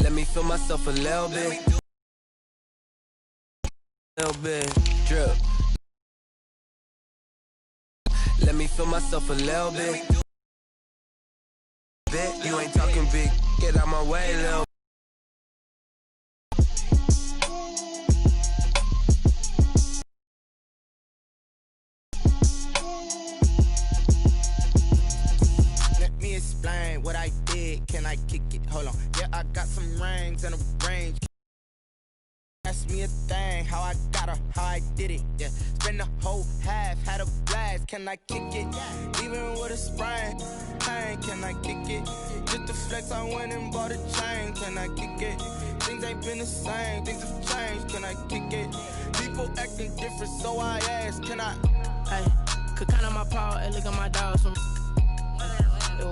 Let me feel myself a little bit. Drip. Let me feel myself a little bit. You ain't talking big. Get out my way, little. Let me explain what I did. Can I kick it? Hold on. Yeah, I got some rings and a range. Ask me a thing, how I got her, how I did it, yeah. Spend the whole half, had a blast, can I kick it? Even with a sprain, pain, can I kick it? Just to flex, I went and bought a chain, can I kick it? Things ain't been the same, things have changed, can I kick it? People acting different, so I ask, can I? Hey, could count on my power, and look at my dogs from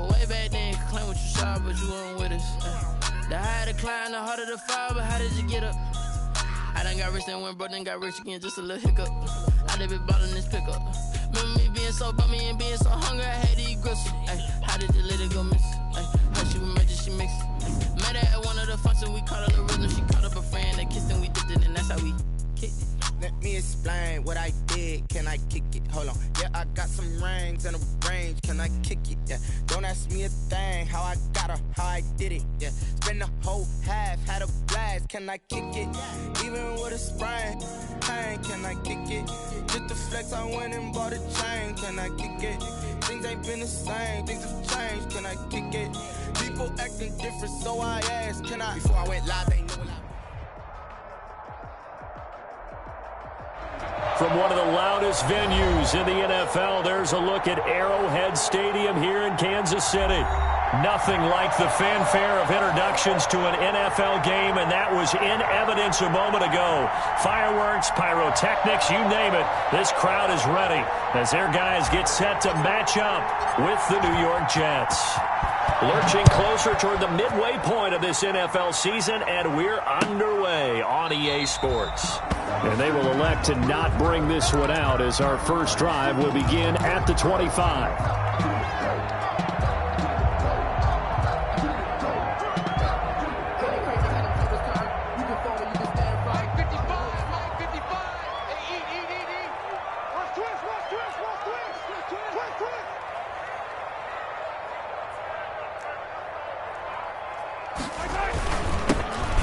way back then, could claim what you saw, but you weren't with us. The higher the climb, the harder the fall, but how did you get up? I done got rich and went broke, then got rich again, just a little hiccup. I done been ballin' this pickup. Remember me being so bummy and being so hungry, I had to eat gristle. Ay, how did the lady go miss? Ay, how she was magic, she mixed. Met her at one of the functions, we caught her the rhythm. She caught up a friend, they kissed and we dipped it, and that's how we kicked it. Let me explain what I did, can I kick it? Hold on, yeah, I got some rings and a range, can I kick it? Yeah, don't ask me a thing, how I got her, how I did it, yeah. Spend the whole half, had a blast, can I kick it? Even with a sprain, pain, can I kick it? Just to flex, I went and bought a chain, can I kick it? Things ain't been the same, things have changed, can I kick it? People acting different, so I asked, can I? Before I went live, they knew it. From one of the loudest venues in the NFL, there's a look at Arrowhead Stadium here in Kansas City. Nothing like the fanfare of introductions to an NFL game, and that was in evidence a moment ago. Fireworks, pyrotechnics, you name it. This crowd is ready as their guys get set to match up with the New York Jets. Lurching closer toward the midway point of this NFL season, and we're underway on EA Sports. And they will elect to not bring this one out as our first drive will begin at the 25.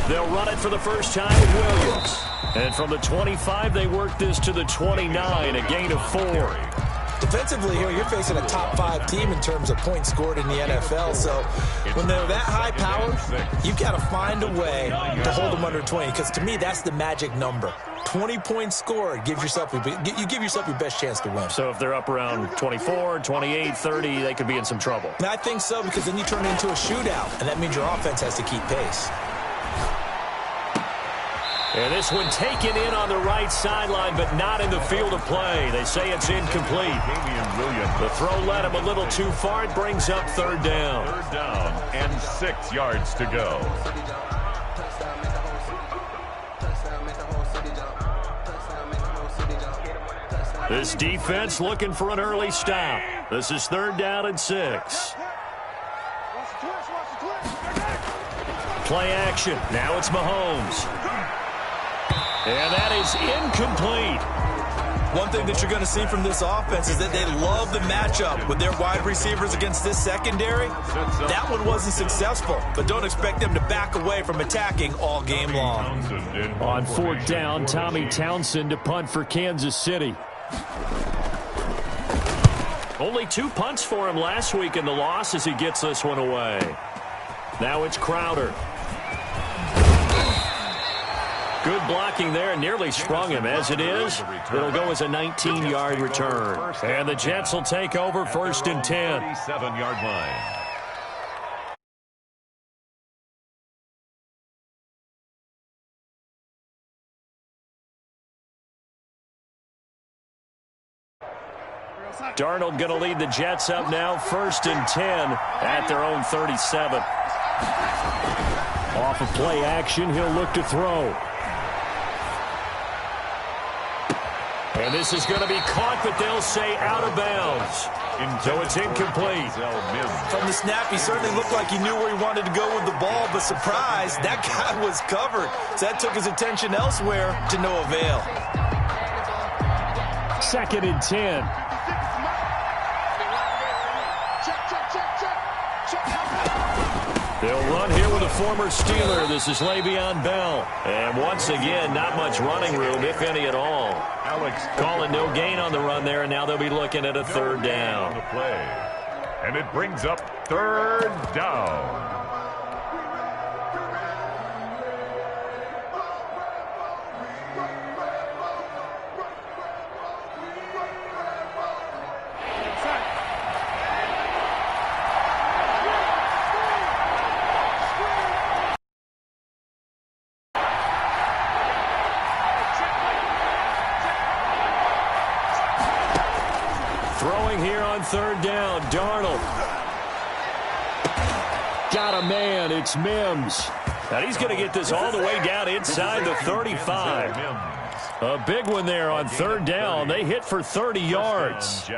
They'll run it for the first time with Williams. And from the 25, they work this to the 29, a gain of 4. Defensively here, you're facing a top 5 team in terms of points scored in the NFL. So when they're that high powered, you've got to find a way to hold them under 20. Because to me, that's the magic number. 20 points scored gives yourself you give yourself your best chance to win. So if they're up around 24, 28, 30, they could be in some trouble. And I think so, because then you turn it into a shootout, and that means your offense has to keep pace. And this one taken in on the right sideline, but not in the field of play. They say it's incomplete. The throw led him a little too far. It brings up third down. Third down and 6 yards to go. This defense looking for an early stop. This is third down and 6. Play action. Now it's Mahomes. And that is incomplete. One thing that you're going to see from this offense is that they love the matchup with their wide receivers against this secondary. That one wasn't successful, but don't expect them to back away from attacking all game long. On fourth down, Tommy Townsend to punt for Kansas City. Only 2 punts for him last week in the loss as he gets this one away. Now it's Crowder. Good blocking there, nearly sprung him. As it is, it'll go as a 19-yard return. And the Jets will take over first and 10. 37-yard line. Darnold going to lead the Jets up now, first and 10 at their own 37. Off of play action, he'll look to throw. And this is going to be caught, but they'll say out of bounds. So it's incomplete. From the snap, he certainly looked like he knew where he wanted to go with the ball, but surprise, that guy was covered. So that took his attention elsewhere to no avail. 2nd and 10. They'll run here with a former Steeler. This is Le'Veon Bell. And once again, not much running room, if any at all. Calling no gain on the run there, and now they'll be looking at a 3rd down. And it brings up 3rd down. Throwing here on 3rd down, Darnold. Got a man, it's Mims. Now he's going to get this all the way down inside the 35. A big one there on 3rd down. They hit for 30 yards.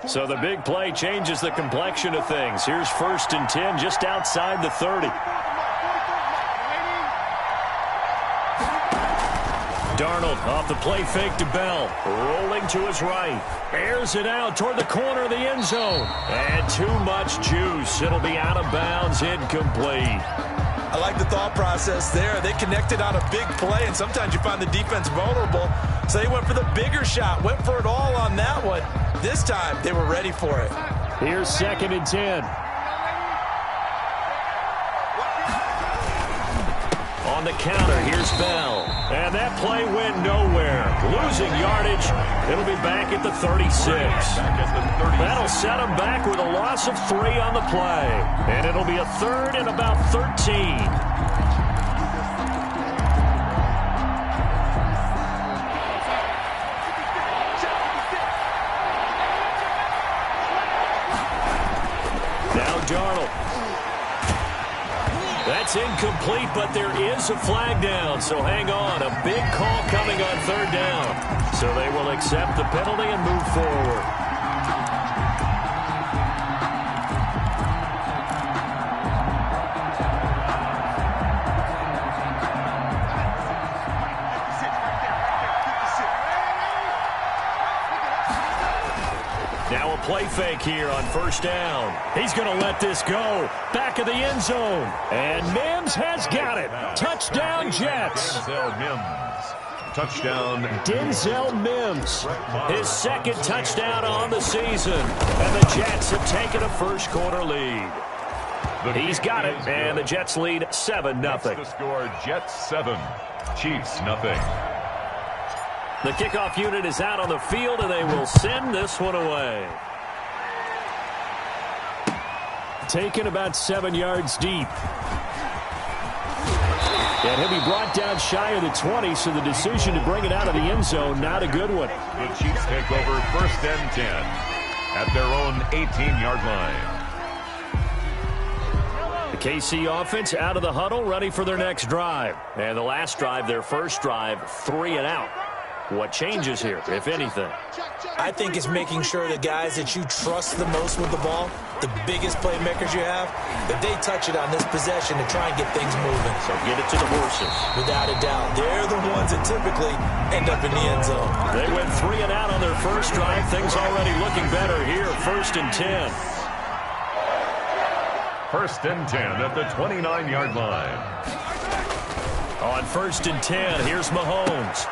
So the big play changes the complexion of things. Here's 1st and 10 just outside the 30. Darnold off the play fake to Bell. Rolling to his right. Airs it out toward the corner of the end zone. And too much juice. It'll be out of bounds, incomplete. I like the thought process there. They connected on a big play, and sometimes you find the defense vulnerable. So they went for the bigger shot, went for it all on that one. This time, they were ready for it. Here's 2nd and 10. On the counter, here's Bell. And that play went nowhere. Losing yardage. It'll be back at the 36. That'll set him back with a loss of 3 on the play. And it'll be a 3rd and about 13. Darnold. That's incomplete, but there is a flag down, so hang on. A big call coming on 3rd down. So they will accept the penalty and move forward. Now a play fake here on 1st down. He's going to let this go. Back of the end zone. And Mims has got it. Touchdown, Jets. Denzel Mims. Touchdown. Denzel Mims. His 2nd touchdown on the season. And the Jets have taken a first-quarter lead. He's got it, and the Jets lead 7-0. The score, Jets 7, Chiefs 0. The kickoff unit is out on the field, and they will send this one away. Taken about 7 yards deep. And he'll be brought down shy of the 20, so the decision to bring it out of the end zone, not a good one. The Chiefs take over 1st and 10 at their own 18-yard line. The KC offense out of the huddle, ready for their next drive. And the last drive, their first drive, 3 and out. What changes here, if anything? I think it's making sure the guys that you trust the most with the ball, the biggest playmakers you have, that they touch it on this possession to try and get things moving. So get it to the horses. Without a doubt. They're the ones that typically end up in the end zone. They went 3 and out on their first drive. Things already looking better here. 1st and 10. 1st and 10 at the 29-yard line. On 1st and 10, here's Mahomes.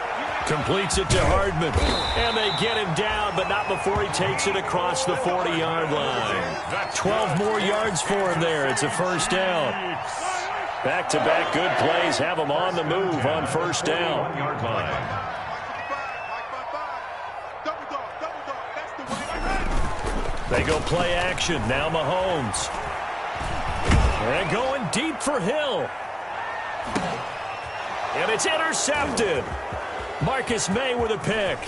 Completes it to Hardman. And they get him down, but not before he takes it across the 40-yard line. 12 more yards for him there. It's a 1st down. Back-to-back good plays have him on the move on 1st down. 1-yard line. They go play action. Now Mahomes. And going deep for Hill. And it's intercepted. Marcus May with a pick.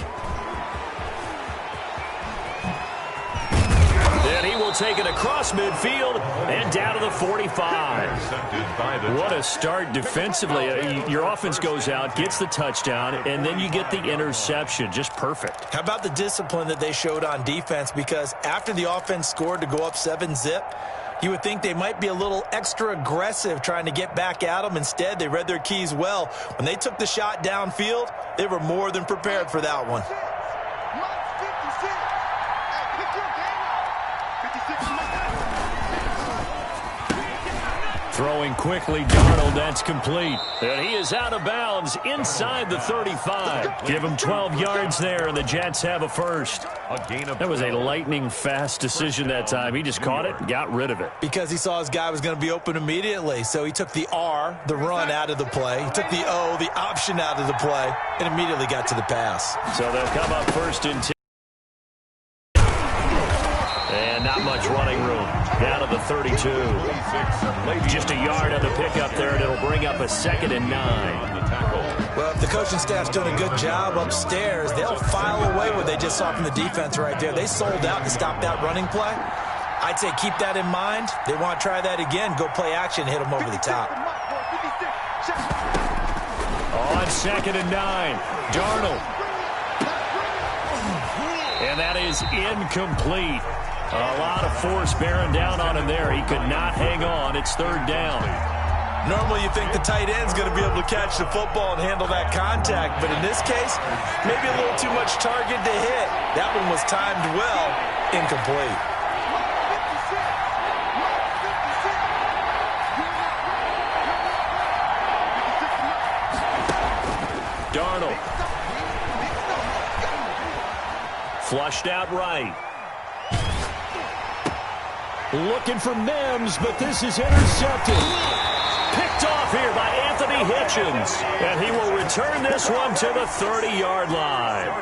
And he will will take it across midfield and down to the 45. What a start defensively. Your offense goes out, gets the touchdown, and then you get the interception. Just perfect. How about the discipline that they showed on defense? Because after the offense scored to go up 7-zip, you would think they might be a little extra aggressive trying to get back at them. Instead, they read their keys well. When they took the shot downfield, they were more than prepared for that one. Throwing quickly, Darnold, that's complete. And he is out of bounds inside the 35. Give him 12 yards there, and the Jets have a first. That was a lightning-fast decision that time. He just caught it and got rid of it. Because he saw his guy was going to be open immediately. So he took the R, the run, out of the play. He took the O, the option, out of the play, and immediately got to the pass. So they'll come up first and 10. And not much running room. Down to the 32. Just a yard on the pickup there, and it'll bring up a 2nd and 9. Well, if the coaching staff's doing a good job upstairs, they'll file away what they just saw from the defense right there. They sold out to stop that running play. I'd say keep that in mind. They want to try that again. Go play action, hit them over the top. On 2nd and 9, Darnold. And that is incomplete. A lot of force bearing down on him there. He could not hang on. It's 3rd down. Normally you think the tight end's going to be able to catch the football and handle that contact, but in this case, maybe a little too much target to hit. That one was timed well, incomplete. Darnold. Flushed out right. Looking for Mims, but this is intercepted. Picked off here by Anthony Hitchens. And he will return this one to the 30-yard line.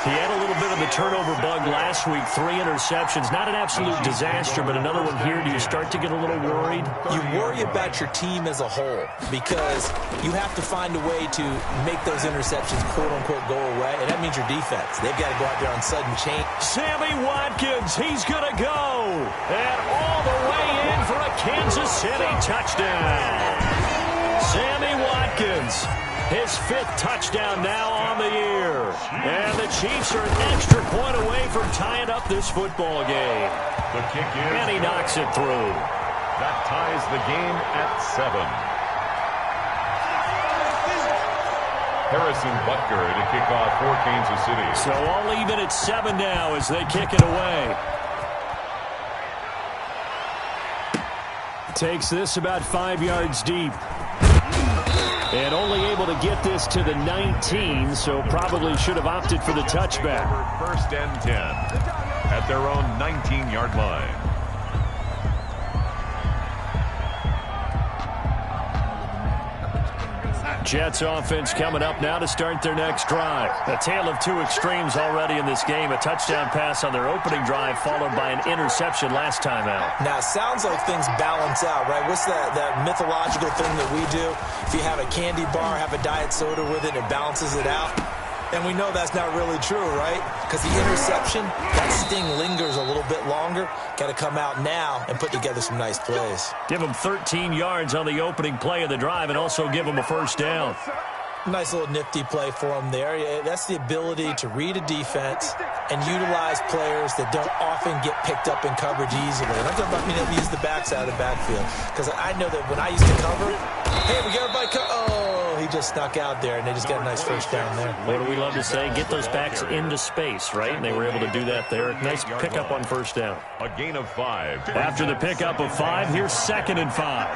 He had a little bit of the turnover bug last week. 3 interceptions. Not an absolute disaster, but another one here. Do you start to get a little worried? You worry about your team as a whole because you have to find a way to make those interceptions, quote-unquote, go away, and that means your defense. They've got to go out there on sudden change. Sammy Watkins, he's going to go. And all the way in for a Kansas City touchdown. Sammy Watkins, his 5th touchdown now on the year. And the Chiefs are an extra point away from tying up this football game. The kick is and he knocks it through. That ties the game at 7. Harrison Butker to kick off for Kansas City. So all even at 7 now as they kick it away. Takes this about 5 yards deep. And only able to get this to the 19, so probably should have opted for the touchback. 1st and 10 at their own 19-yard line. Jets offense coming up now to start their next drive. A tale of 2 extremes already in this game. A touchdown pass on their opening drive followed by an interception last time out. Now, it sounds like things balance out, right? What's that mythological thing that we do? If you have a candy bar, have a diet soda with it, it balances it out. And we know that's not really true, right? Because the interception, that sting lingers a little bit longer. Got to come out now and put together some nice plays. Give them 13 yards on the opening play of the drive and also give them a 1st down. Nice little nifty play for him there. That's the ability to read a defense and utilize players that don't often get picked up in coverage easily. And I'm talking about being able to use the backs out of the backfield. Because I know that when I used to cover, hey, we got everybody he just snuck out there, and they just got a nice 1st down there. What do we love to say? Get those backs into space, right? And they were able to do that there. Nice pickup on 1st down. A gain of 5. After the pickup of 5, here's 2nd and 5.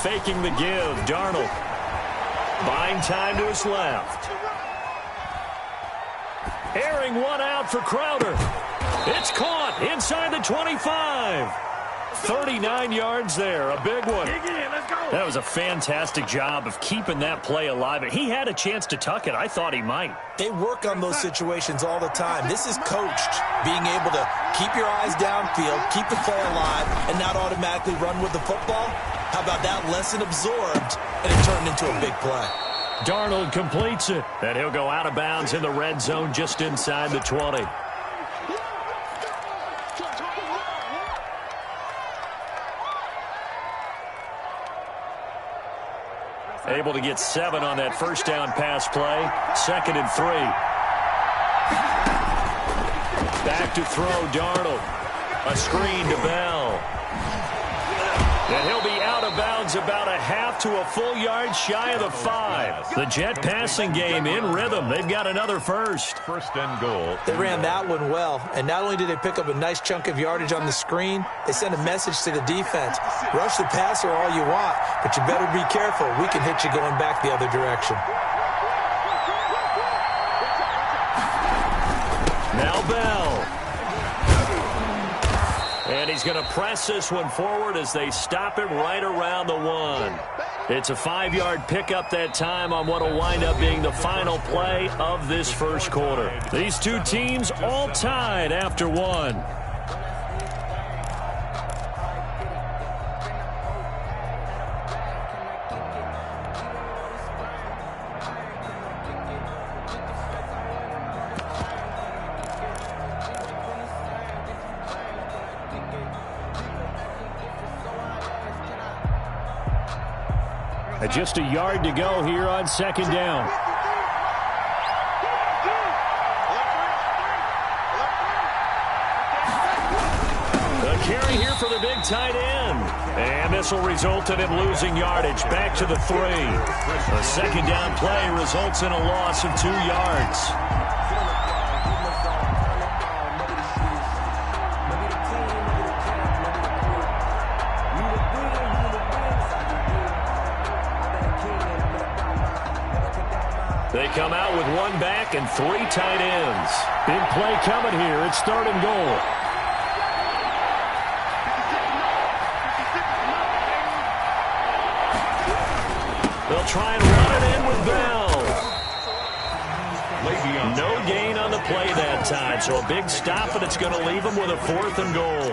Faking the give, Darnold. Buying time to his left. Airing one out for Crowder. It's caught inside the 25. 39 yards there, a big one. That was a fantastic job of keeping that play alive. He had a chance to tuck it. I thought he might. They work on those situations all the time. This is coached, being able to keep your eyes downfield, keep the play alive, and not automatically run with the football. How about that lesson absorbed, and it turned into a big play? Darnold completes it. And he'll go out of bounds in the red zone just inside the 20. Able to get 7 on that first down pass play. 2nd and 3. Back to throw, Darnold. A screen to Bell. And he'll be out of bounds about a half to a full yard shy of the 5. The Jet passing game in rhythm. They've got another first. 1st and goal. They ran that one well, and not only did they pick up a nice chunk of yardage on the screen, they sent a message to the defense. Rush the passer all you want, but you better be careful. We can hit you going back the other direction. Now Bell. And he's going to press this one forward as they stop it right around the 1. It's a 5-yard pickup that time on what will wind up being the final play of this first quarter. These two teams all tied after 1. Just a yard to go here on 2nd down. The carry here for the big tight end. And this will result in him losing yardage back to the 3. A 2nd down play results in a loss of 2 yards. They come out with 1 back and 3 tight ends. Big play coming here. It's 3rd and goal. They'll try and run it in with Bell. No gain on the play that time, so a big stop, and it's going to leave them with a 4th and goal.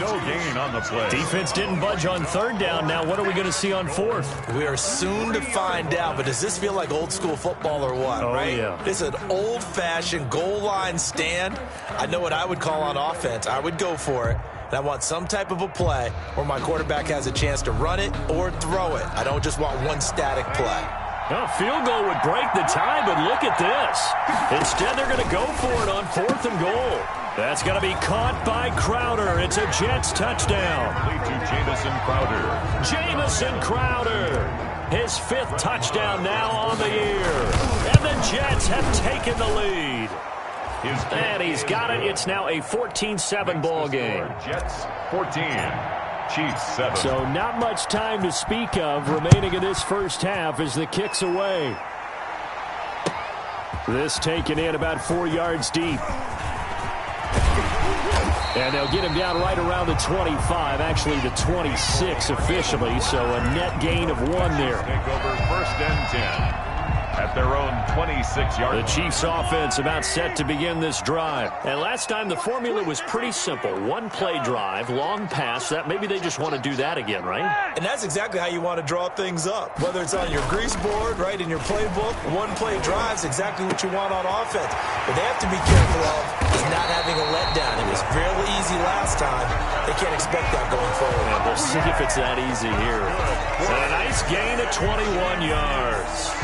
No gain on the play. Defense didn't budge on 3rd down. Now what are we going to see on 4th? We are soon to find out, but does this feel like old school football or what, right? Yeah. This is an old-fashioned goal line stand. I know what I would call on offense. I would go for it. And I want some type of a play where my quarterback has a chance to run it or throw it. I don't just want one static play. A field goal would break the tie, but look at this. Instead, they're going to go for it on 4th and goal. That's going to be caught by Crowder. It's a Jets touchdown. Lead to Jamison Crowder. Jamison Crowder. His 5th touchdown now on the year. And the Jets have taken the lead. And he's got it. It's now a 14-7 ball game. Jets 14. Chiefs 7. So not much time to speak of remaining in this first half as the kick's away. This taken in about 4 yards deep. And they'll get him down right around the 25, actually the 26 officially, so a net gain of 1 there. Take over 1st and 10. At their own 26-yard. The Chiefs offense about set to begin this drive. And last time the formula was pretty simple. 1-play drive, long pass. That maybe they just want to do that again, right? And that's exactly how you want to draw things up. Whether it's on your grease board, right, in your playbook, 1-play drive is exactly what you want on offense. What they have to be careful of is not having a letdown. It was fairly easy last time. They can't expect that going forward. And we'll see if it's that easy here. And a nice gain of 21 yards.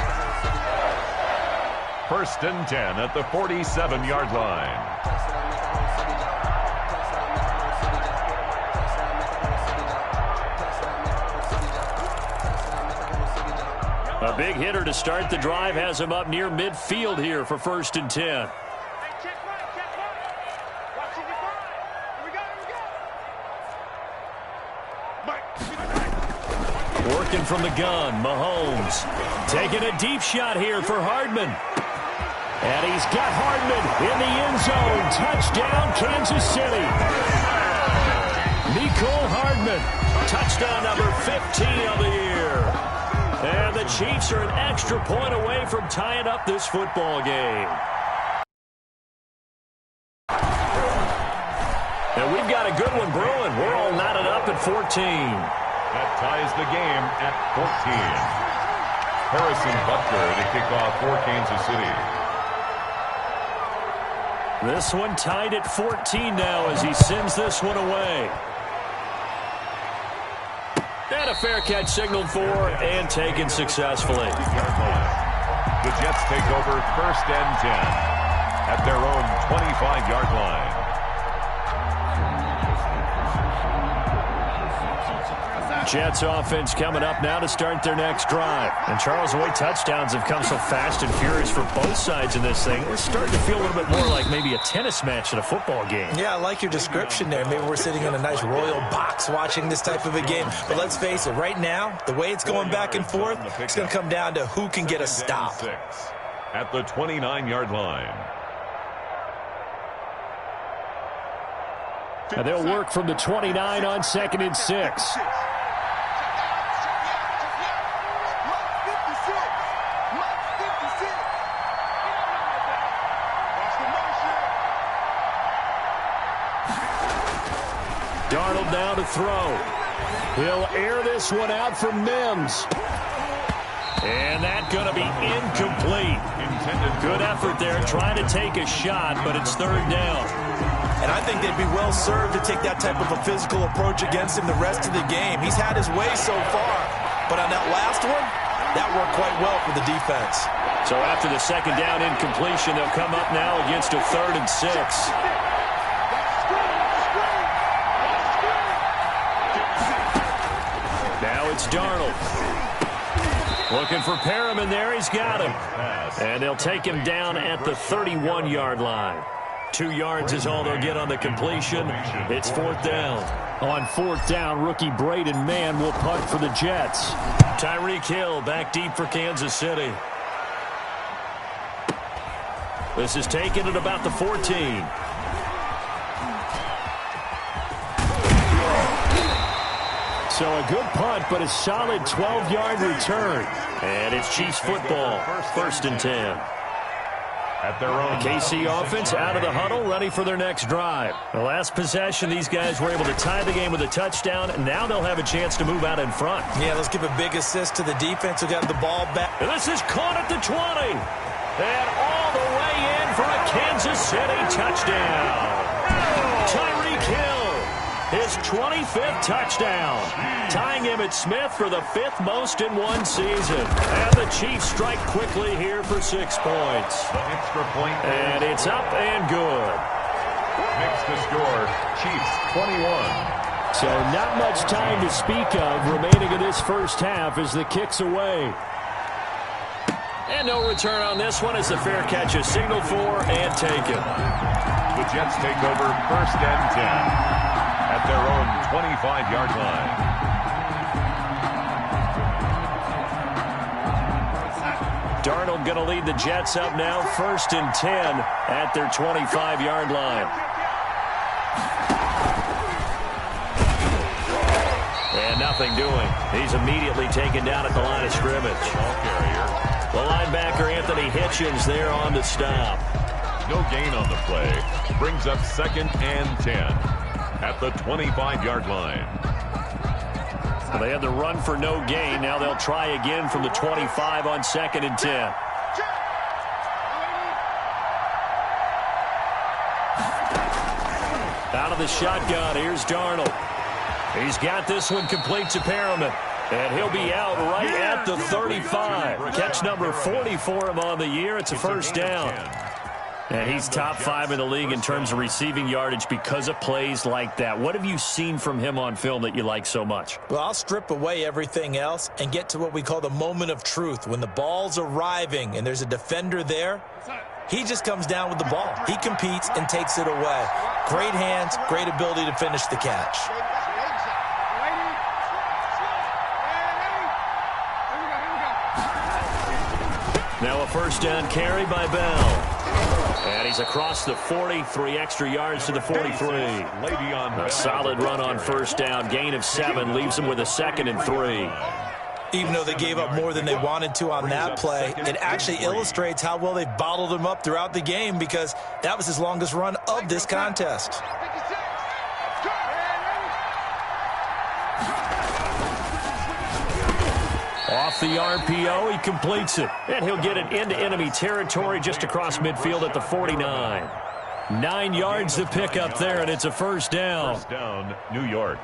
1st and 10 at the 47-yard line. A big hitter to start the drive has him up near midfield here for 1st and 10. Working from the gun, Mahomes. Taking a deep shot here for Hardman. And he's got Hardman in the end zone. Touchdown, Kansas City. Mecole Hardman. Touchdown number 15 of the year. And the Chiefs are an extra point away from tying up this football game. And we've got a good one brewing. We're all knotted up at 14. That ties the game at 14. Harrison Butker to kick off for Kansas City. This one tied at 14 now as he sends this one away. And a fair catch signaled for and taken successfully. The Jets take over 1st and 10 at their own 25-yard line. Jets offense coming up now to start their next drive. And Charles, the way touchdowns have come so fast and furious for both sides in this thing, it's starting to feel a little bit more like maybe a tennis match at a football game. Yeah, I like your description there. Maybe we're sitting in a nice royal box watching this type of a game. But let's face it, right now, the way it's going back and forth, it's going to come down to who can get a stop. At the 29-yard line. And they'll work from the 29 on 2nd and 6. Darnold now to throw. He'll air this one out for Mims. And that's going to be incomplete. Good effort there trying to take a shot, but it's 3rd down. And I think they'd be well served to take that type of a physical approach against him the rest of the game. He's had his way so far, but on that last one, that worked quite well for the defense. So after the 2nd down incompletion, they'll come up now against a 3rd and 6. Now it's Darnold. Looking for Perriman there. He's got him. And they'll take him down at the 31-yard line. 2 yards is all they'll get on the completion. It's 4th down. On 4th down, rookie Braden Mann will punt for the Jets. Tyreek Hill back deep for Kansas City. This is taken at about the 14. So a good punt, but a solid 12-yard return. And it's Chiefs football, 1st and 10. At their own KC offense out of the huddle, ready for their next drive. The last possession, these guys were able to tie the game with a touchdown, and now they'll have a chance to move out in front. Yeah, let's give a big assist to the defense who got the ball back. And this is caught at the 20. And all the way in for a Kansas City touchdown. Tyreek Hill, his 25th touchdown, tying him at Smith for the 5th most in one season. And the Chiefs strike quickly here for 6 points. The extra point. And it's up and good. Makes the score, Chiefs 21. So not much time to speak of remaining in this first half as the kick's away. And no return on this one as the fair catch is signaled for and taken. The Jets take over 1st and 10. At their own 25-yard line. Darnold going to lead the Jets up now, 1st and 10 at their 25-yard line. And nothing doing. He's immediately taken down at the line of scrimmage. The linebacker Anthony Hitchens there on the stop. No gain on the play. Brings up 2nd and 10. At the 25-yard line. Well, they had the run for no gain. Now they'll try again from the 25 on 2nd and 10. Out of the shotgun, here's Darnold. He's got this one complete to Perriman. And he'll be out right at the 35. Catch number 40 for him on the year. It's a 1st down. And he's top 5 in the league in terms of receiving yardage because of plays like that. What have you seen from him on film that you like so much? Well, I'll strip away everything else and get to what we call the moment of truth. When the ball's arriving and there's a defender there, he just comes down with the ball. He competes and takes it away. Great hands, great ability to finish the catch. Now a 1st down carry by Bell. And he's across the 40, 3 extra yards to the 43. A solid run on 1st down, gain of 7, leaves him with a 2nd and 3. Even though they gave up more than they wanted to on that play, it actually illustrates how well they've bottled him up throughout the game because that was his longest run of this contest. Off the RPO, he completes it. And he'll get it into enemy territory just across midfield at the 49. 9 yards to pick up there, and it's a first down. First down, New York.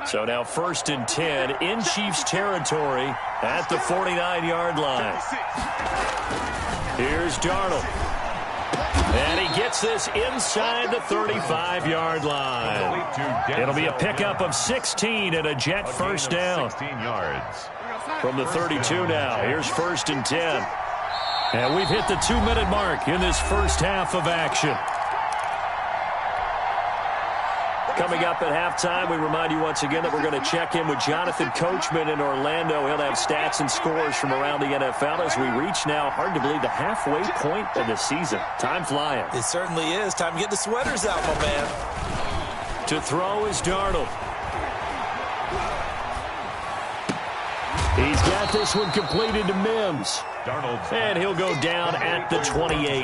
So now 1st and 10 in Chiefs territory at the 49-yard line. Here's Darnold. And he gets this inside the 35-yard line. It'll be a pickup of 16 and a Jet first down. 16 yards. From the 32 now. Here's 1st and 10. And we've hit the 2-minute mark in this first half of action. Coming up at halftime, we remind you once again that we're going to check in with Jonathan Coachman in Orlando. He'll have stats and scores from around the NFL as we reach now, hard to believe, the halfway point of the season. Time flying. It certainly is. Time to get the sweaters out, my man. To throw is Darnold. He's got this one completed to Mims. And he'll go down at the 28.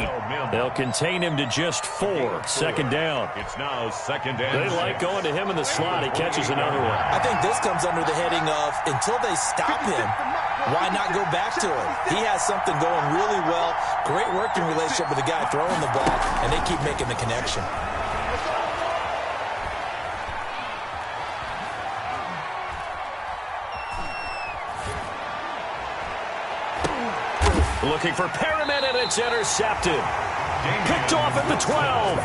They'll contain him to just 4. Second down. It's now second and They like going to him in the slot. He catches another one. I think this comes under the heading of until they stop him, why not go back to him? He has something going really well. Great working relationship with the guy throwing the ball, and they keep making the connection. Looking for Perriman, and it's intercepted. Picked off at the 12.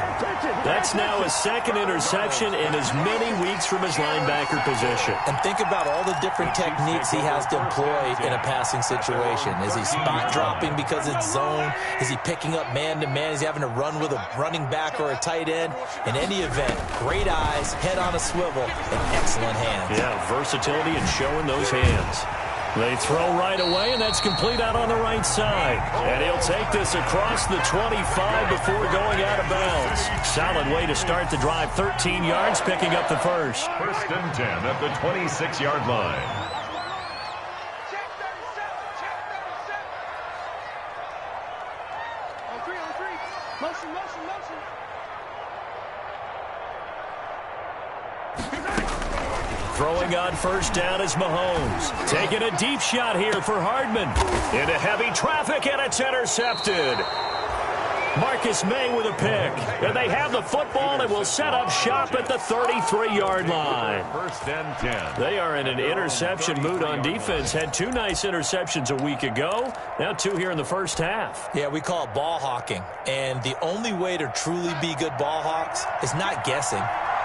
That's now his second interception in as many weeks from his linebacker position. And think about all the different techniques he has to employ in a passing situation. Is he spot dropping because it's zone? Is he picking up man-to-man? Is he having to run with a running back or a tight end? In any event, great eyes, head on a swivel, and excellent hands. Yeah, versatility and showing those hands. They throw right away, and that's complete out on the right side. And he'll take this across the 25 before going out of bounds. Solid way to start the drive. 13 yards, picking up the first. 1st and 10 at the 26-yard line. Motion, motion, motion. Throwing on first down is Mahomes. Taking a deep shot here for Hardman. Into heavy traffic, and it's intercepted. Marcus May with a pick. And they have the football and will set up shop at the 33-yard line. 1st and 10. They are in an interception mood on defense. Had 2 nice interceptions a week ago. Now 2 here in the first half. Yeah, we call it ball hawking. And the only way to truly be good ball hawks is not guessing.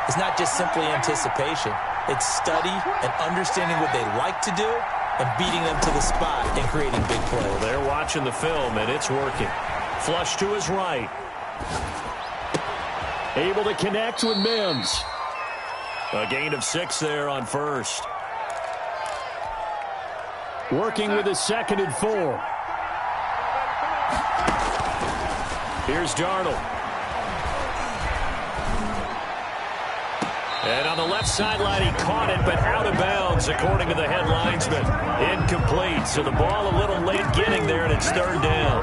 It's not just simply anticipation. It's study and understanding what they like to do and beating them to the spot and creating big plays. Well, they're watching the film, and it's working. Flush to his right. Able to connect with Mims. A gain of 6 there on first. Working with his 2nd and 4. Here's Darnold. And on the left sideline, he caught it, but out of bounds, according to the head linesman. Incomplete. So the ball a little late getting there, and it's 3rd down.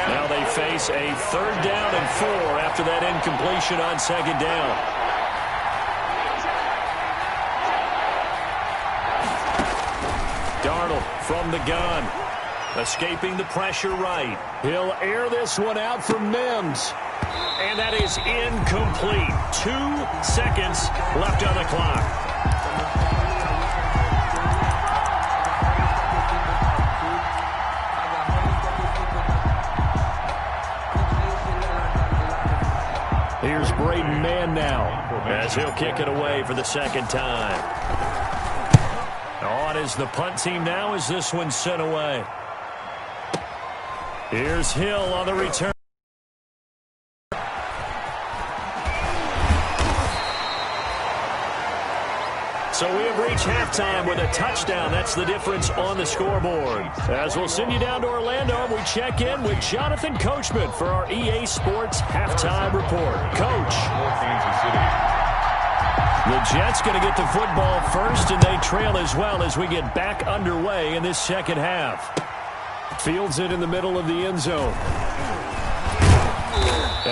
Now they face a 3rd down and 4 after that incompletion on 2nd down. Darnold from the gun. Escaping the pressure right. He'll air this one out for Mims. And that is incomplete. 2 seconds left on the clock. Here's Braden Mann now as he'll kick it away for the 2nd time. On is the punt team now as this one's sent away. Here's Hill on the return. So we have reached halftime with a touchdown. That's the difference on the scoreboard. As we'll send you down to Orlando, and we check in with Jonathan Coachman for our EA Sports Halftime Report. Coach. The Jets going to get the football first, and they trail as well as we get back underway in this second half. Fields it in the middle of the end zone.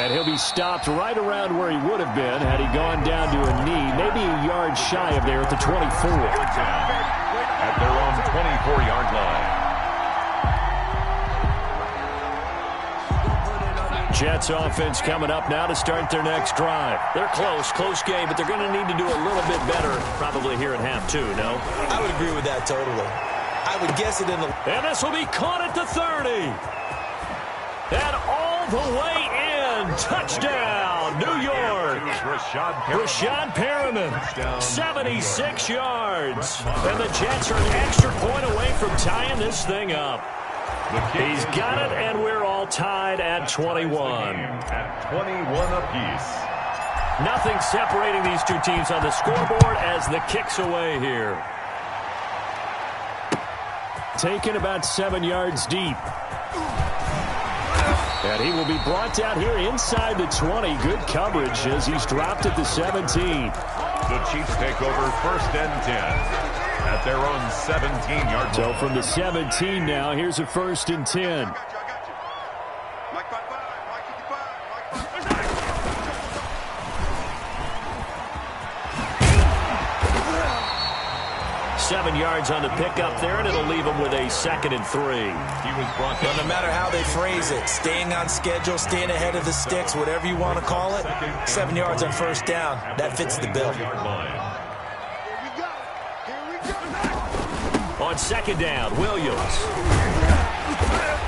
And he'll be stopped right around where he would have been had he gone down to a knee, maybe a yard shy of there at the 24. At their own 24-yard line. Jets offense coming up now to start their next drive. They're close game, but they're going to need to do a little bit better probably here in half two, no? I would agree with that totally. I would guess it in the... And this will be caught at the 30. And all the way in. Touchdown, New York. Rashad Perriman, 76 yards. And the Jets are an extra point away from tying this thing up. He's got it, and we're all tied at 21. At 21 apiece. Nothing separating these two teams on the scoreboard as the kick's away here. Taken about 7 yards deep. And he will be brought down here inside the 20. Good coverage as he's dropped at the 17. The Chiefs take over 1st and 10. At their own 17-yard line. So from the 17 now, here's a 1st and 10. 7 yards on the pickup there, and it'll leave him with a 2nd and 3. He was brought down. No matter how they phrase it, staying on schedule, staying ahead of the sticks, whatever you want to call it, 7 yards on 1st down, that fits the bill. On 2nd down, Williams.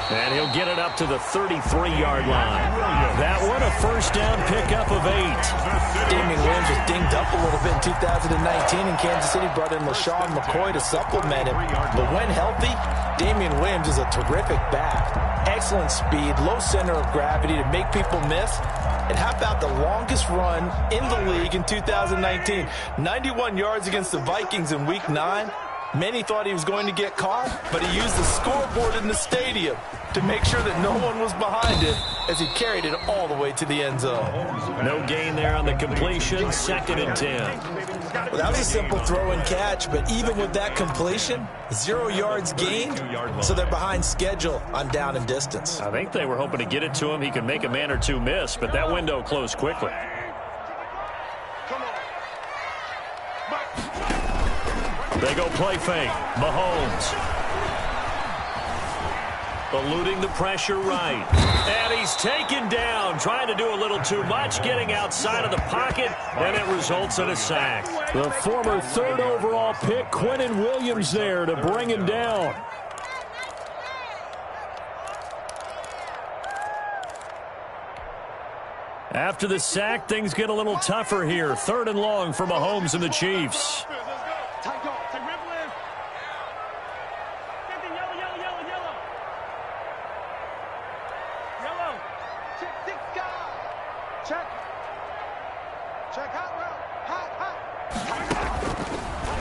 And he'll get it up to the 33-yard line. That one a 1st down pickup of 8. Damian Williams was dinged up a little bit in 2019, and Kansas City brought in LaShawn McCoy to supplement him. But when healthy, Damian Williams is a terrific back. Excellent speed, low center of gravity to make people miss. And how about the longest run in the league in 2019? 91 yards against the Vikings in Week 9. Many thought he was going to get caught, but he used the scoreboard in the stadium to make sure that no one was behind it as he carried it all the way to the end zone. No gain there on the completion, 2nd and 10. Well, that was a simple throw and catch, but even with that completion, 0 yards gained, so they're behind schedule on down and distance. I think they were hoping to get it to him. He could make a man or two miss, but that window closed quickly. They go play fake. Mahomes. Eluding the pressure right. And he's taken down, trying to do a little too much, getting outside of the pocket, and it results in a sack. The former 3rd overall pick, Quinnen Williams, there to bring him down. After the sack, things get a little tougher here. 3rd and long for Mahomes and the Chiefs.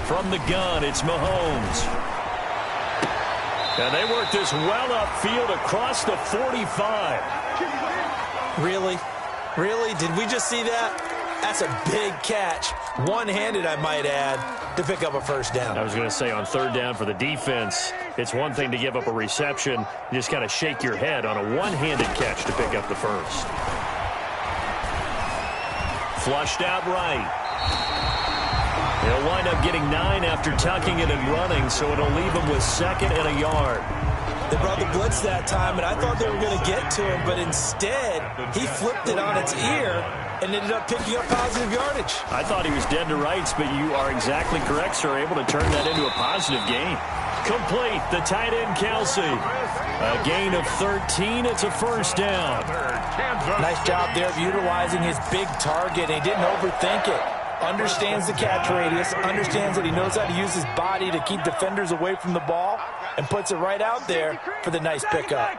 From the gun, it's Mahomes. And they work this well upfield across the 45. Really? Really? Did we just see that? That's a big catch. One-handed, I might add, to pick up a 1st down. I was going to say on 3rd down for the defense, it's one thing to give up a reception. You just got to shake your head on a one-handed catch to pick up the 1st. Flushed out right. He'll wind up getting 9 after tucking it and running, so it'll leave him with 2nd and a yard. They brought the blitz that time, and I thought they were going to get to him, but instead, he flipped it on its ear and ended up picking up positive yardage. I thought he was dead to rights, but you are exactly correct, sir, able to turn that into a positive gain. Complete, the tight end, Kelsey. A gain of 13, it's a 1st down. Nice job there of utilizing his big target. He didn't overthink it. Understands the catch radius, understands that he knows how to use his body to keep defenders away from the ball, and puts it right out there for the nice pickup.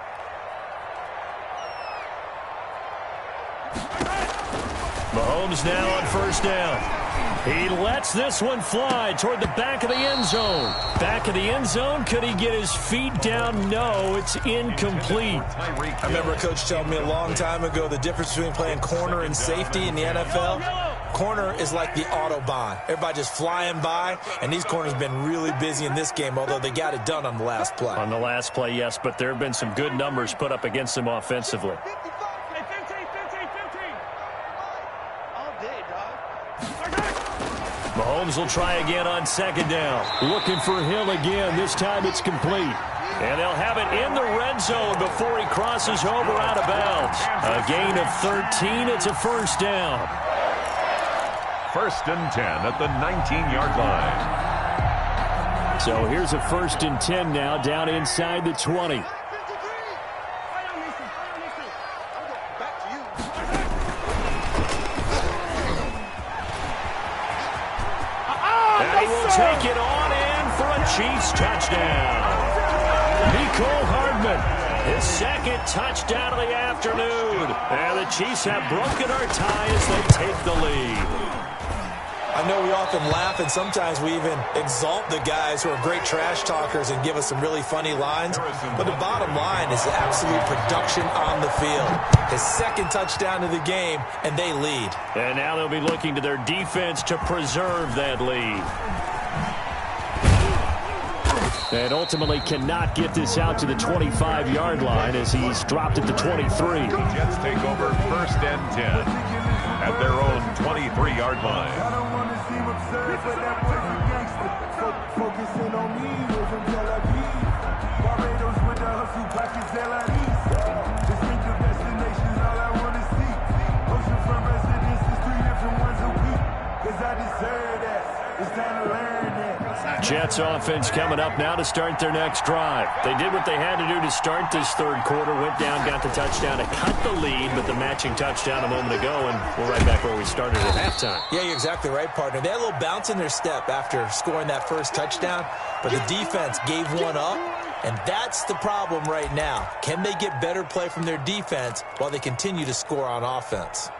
Mahomes now on 1st down. He lets this one fly toward the back of the end zone. Back of the end zone, could he get his feet down? No, it's incomplete. I remember a coach telling me a long time ago the difference between playing corner and safety in the NFL. Corner is like the Autobahn. Everybody just flying by, and these corners have been really busy in this game, although they got it done on the last play. On the last play, yes, but there have been some good numbers put up against them offensively. Mahomes will try again on second down. Looking for Hill again. This time it's complete. And they'll have it in the red zone before he crosses over out of bounds. A gain of 13. It's a first down. First and 10 at the 19-yard line. So here's a first and 10 now down inside the 20. And he will take it on in for a Chiefs touchdown. Mecole Hardman, his second touchdown of the afternoon. And the Chiefs have broken our tie as they take the lead. I know we often laugh and sometimes we even exalt the guys who are great trash talkers and give us some really funny lines. But the bottom line is absolute production on the field. His second touchdown of the game, and they lead. And now they'll be looking to their defense to preserve that lead. And ultimately cannot get this out to the 25-yard line as he's dropped at the 23. The Jets take over first and 10 at their own 23-yard line. I don't want to seem absurd, but that boy's a gangster. Focusing on me, we're from Tel Aviv. Barbados with the hustle, pockets LIDs. Distinctive destinations, all I want to see. Oceanfront residences, 3 different ones a week. Cause I deserve that. It's time to learn that. Jets offense coming up now to start their next drive. They did what they had to do to start this third quarter. Went down, got the touchdown to cut the lead, but the matching touchdown a moment ago, and we're right back where we started at halftime. Yeah, you're exactly right, partner. They had a little bounce in their step after scoring that first touchdown, but the defense gave one up, and that's the problem right now. Can they get better play from their defense while they continue to score on offense?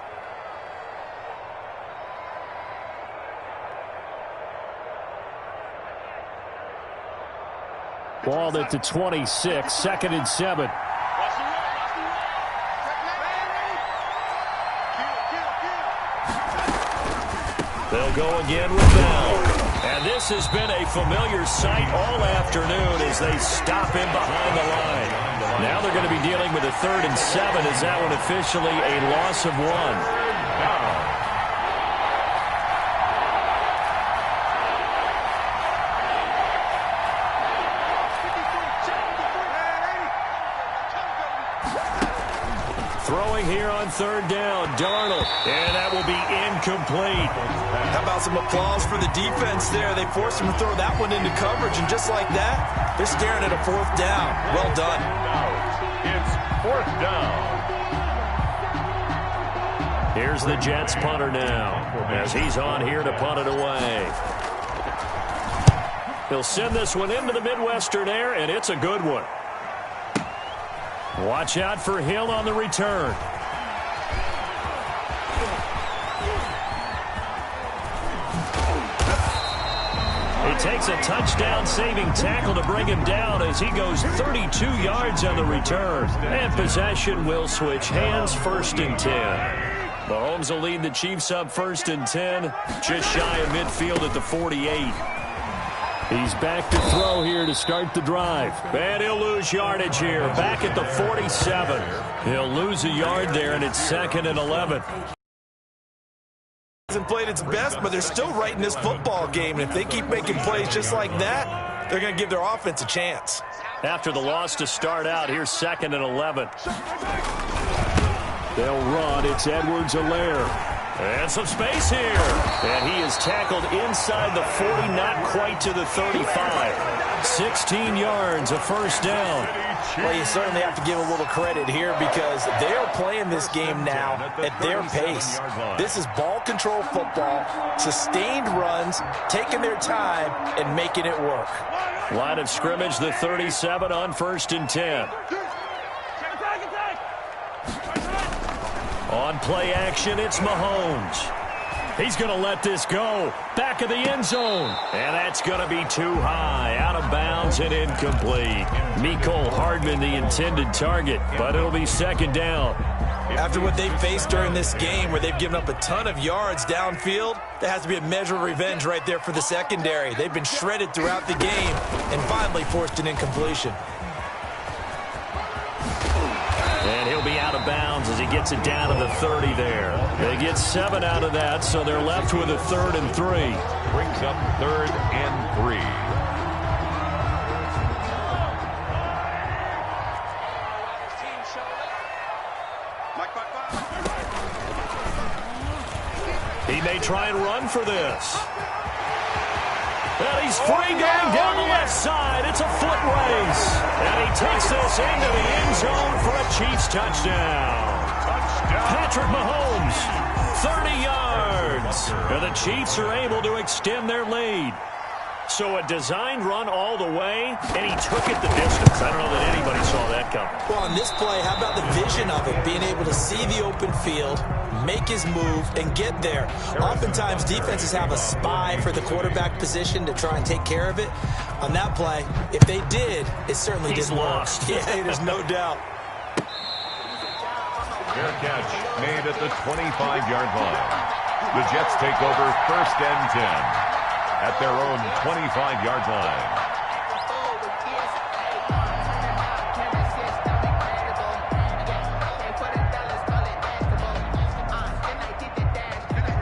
Ball at the 26, second and 7. They'll go again with Bell. And this has been a familiar sight all afternoon as they stop him behind the line. Now they're going to be dealing with a 3rd and 7 as that one officially a loss of 1. Throwing here on 3rd down, Darnold, and that will be incomplete. How about some applause for the defense there? They forced him to throw that one into coverage, and just like that, they're staring at a 4th down. Well done. It's 4th down. Here's the Jets punter now as he's on here to punt it away. He'll send this one into the Midwestern air, and it's a good one. Watch out for Hill on the return. He takes a touchdown-saving tackle to bring him down as he goes 32 yards on the return. And possession will switch hands, 1st and 10. Mahomes will lead the Chiefs up 1st and 10, just shy of midfield at the 48. He's back to throw here to start the drive. And he'll lose yardage here. Back at the 47. He'll lose a yard there, and it's 2nd and 11. Hasn't played its best, but they're still right in this football game. And if they keep making plays just like that, they're going to give their offense a chance. After the loss to start out, here's 2nd and 11. They'll run. It's Edwards-Helaire. And some space here. And he is tackled inside the 40, not quite to the 35. 16 yards, a 1st down. Well, you certainly have to give a little credit here because they are playing this game now at their pace. This is ball control football, sustained runs, taking their time, and making it work. Line of scrimmage, the 37 on 1st and 10. On play action, it's Mahomes. He's going to let this go. Back of the end zone. And that's going to be too high. Out of bounds and incomplete. Mecole Hardman, the intended target, but it'll be 2nd down. After what they've faced during this game where they've given up a ton of yards downfield, there has to be a measure of revenge right there for the secondary. They've been shredded throughout the game and finally forced an incompletion. And he'll be out of bounds as he gets it down to the 30 there. They get 7 out of that, so they're left with a 3rd and 3. Brings up 3rd and 3. He may try and run for this. And he's free going down the left side. It's a foot race. And he takes this into the end zone for a Chiefs touchdown. Patrick Mahomes, 30 yards. And the Chiefs are able to extend their lead. So a designed run all the way, and he took it the distance. I don't know that anybody saw that coming. Well, on this play, how about the vision of it? Being able to see the open field, make his move, and get there. Oftentimes, defenses have a spy for the quarterback position to try and take care of it. On that play, if they did, it certainly didn't work. Yeah, there's no doubt. Fair catch made at the 25-yard line. The Jets take over 1st and 10 at their own 25-yard line.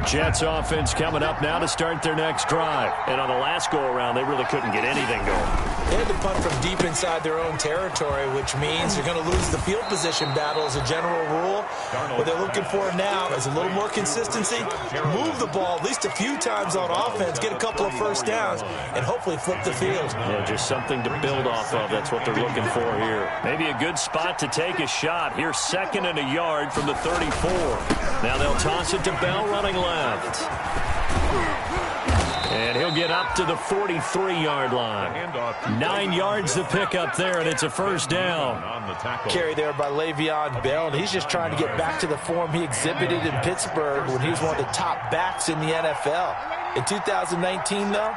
Jets offense coming up now to start their next drive. And on the last go-around, they really couldn't get anything going. They had to punt from deep inside their own territory, which means they're going to lose the field position battle as a general rule. What they're looking for now is a little more consistency, move the ball at least a few times on offense, get a couple of first downs, and hopefully flip the field. Yeah, just something to build off of. That's what they're looking for here. Maybe a good spot to take a shot. Here's 2nd and a yard from the 34. Now they'll toss it to Bell running left. And he'll get up to the 43-yard line. 9 yards to pick up there, and it's a first down. Carry there by Le'Veon Bell, and he's just trying to get back to the form he exhibited in Pittsburgh when he was one of the top backs in the NFL. In 2019, though,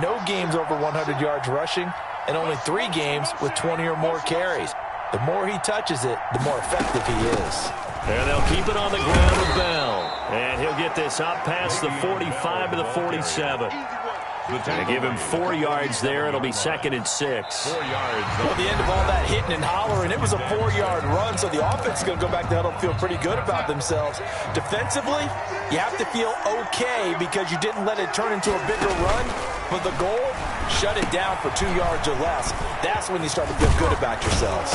no games over 100 yards rushing, and only 3 games with 20 or more carries. The more he touches it, the more effective he is. And they'll keep it on the ground with Bell. And he'll get this up past the 45 to the 47. They give him 4 yards there. It'll be 2nd and 6. 4 yards. Well, the end of all that hitting and hollering, it was a 4-yard run, so the offense is going to go back to huddle and feel pretty good about themselves. Defensively, you have to feel okay because you didn't let it turn into a bigger run. But the goal, shut it down for 2 yards or less. That's when you start to feel good about yourselves.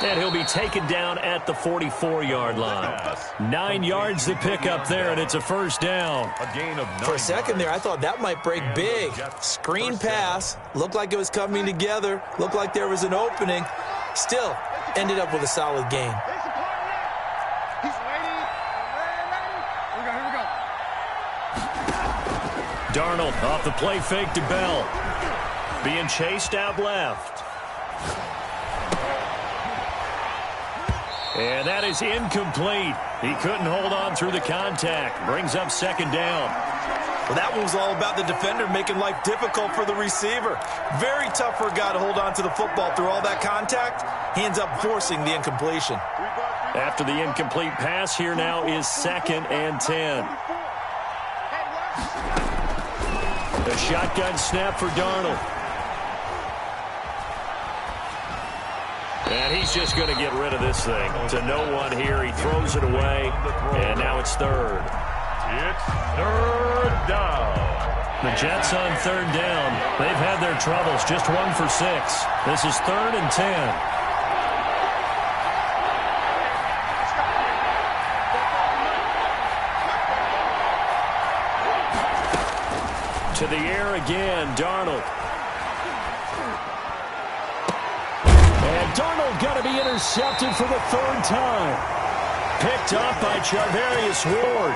And he'll be taken down at the 44-yard line. 9 yards to pick up there, and it's a first down. A gain of 9. For a second there, I thought that might break big. Screen pass. Looked like it was coming together. Looked like there was an opening. Still, ended up with a solid gain. Darnold off the play fake to Bell. Being chased out left. And that is incomplete. He couldn't hold on through the contact. Brings up 2nd down. Well, that one was all about the defender making life difficult for the receiver. Very tough for a guy to hold on to the football through all that contact. He ends up forcing the incompletion. After the incomplete pass, here now is 2nd and 10. The shotgun snap for Darnold. And he's just going to get rid of this thing. To no one here. He throws it away. And now it's 3rd. It's 3rd down. The Jets on 3rd down. They've had their troubles. Just 1 for 6. This is 3rd and 10. To the air again, Darnold. And Darnold got to be intercepted for the 3rd time. Picked up by Charvarius Ward.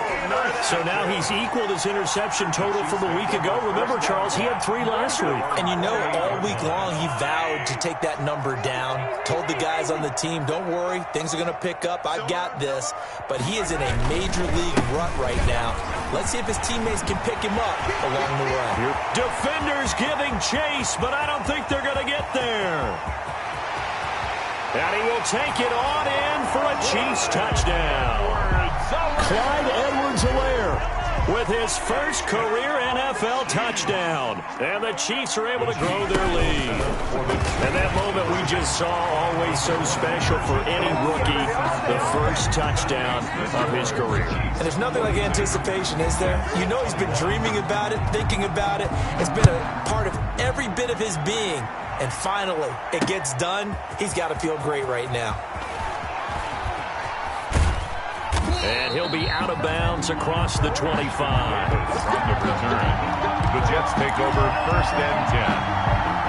So now he's equaled his interception total from a week ago. Remember, Charles, he had 3 last week. And you know, all week long he vowed to take that number down. Told the guys on the team, don't worry, things are going to pick up. I've got this. But he is in a major league rut right now. Let's see if his teammates can pick him up along the way. Defenders giving chase, but I don't think they're going to get there. And he will take it on in for a Chiefs touchdown. Clyde Edwards-Helaire with his first career NFL touchdown. And the Chiefs are able to grow their lead. And that moment we just saw, always so special for any rookie, the first touchdown of his career. And there's nothing like anticipation, is there? You know he's been dreaming about it, thinking about it. It's been a part of every bit of his being. And finally, it gets done. He's got to feel great right now. And he'll be out of bounds across the 25. From the return, the Jets take over 1st and 10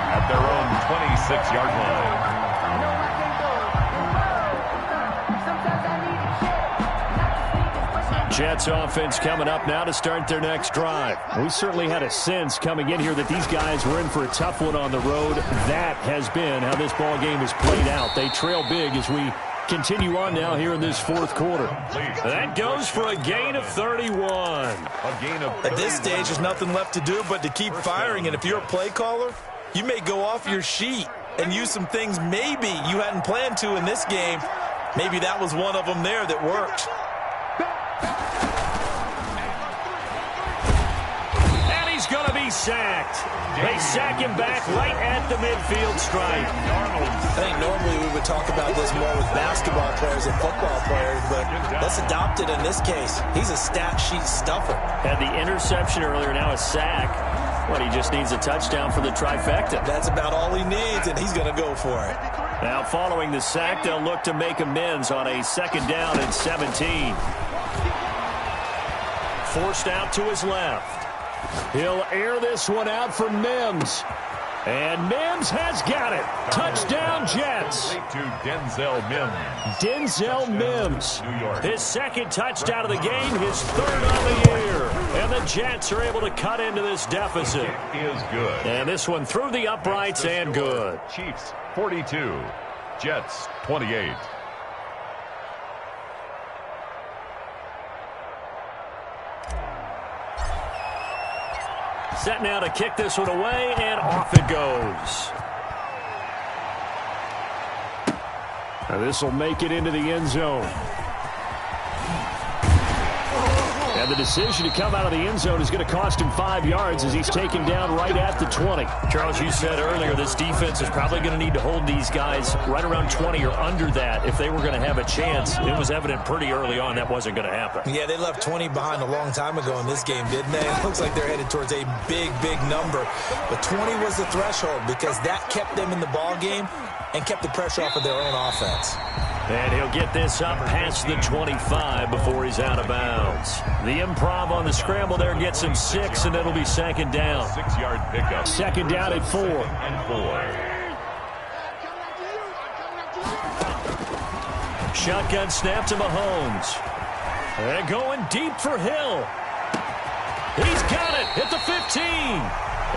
at their own 26-yard line. Jets offense coming up now to start their next drive. We certainly had a sense coming in here that these guys were in for a tough one on the road. That has been how this ball game has played out. They trail big as we continue on now here in this fourth quarter. That goes for a gain of 31. At this stage, there's nothing left to do but to keep firing. And if you're a play caller, you may go off your sheet and use some things maybe you hadn't planned to in this game. Maybe that was one of them there that worked. And he's going to be sacked. They sack him back right at the midfield stripe. I think normally we would talk about this more with basketball players and football players, but let's adopt it in this case. He's a stat sheet stuffer. Had the interception earlier, now a sack. Well, he just needs a touchdown for the trifecta. That's about all he needs, and he's going to go for it. Now, following the sack, they'll look to make amends on a 2nd down and 17. Forced out to his left. He'll air this one out for Mims. And Mims has got it. Touchdown, Jets. To Denzel Mims. Denzel Mims. New York. His 2nd touchdown of the game, his 3rd on the year. And the Jets are able to cut into this deficit. Is good. And this one through the uprights and good. Chiefs 42, Jets 28. Set now to kick this one away, and off it goes. Now this will make it into the end zone. And the decision to come out of the end zone is going to cost him 5 yards as he's taken down right at the 20. Charles, you said earlier this defense is probably going to need to hold these guys right around 20 or under that if they were going to have a chance. It was evident pretty early on that wasn't going to happen. Yeah, they left 20 behind a long time ago in this game, didn't they? It looks like they're headed towards a big, big number. But 20 was the threshold because that kept them in the ball game and kept the pressure off of their own offense. And he'll get this up past the 25 before he's out of bounds. The improv on the scramble there gets him 6, and it'll be 2nd down. 6-yard pickup. 2nd down at 4. And 4. Shotgun snap to Mahomes. And going deep for Hill. He's got it at the 15.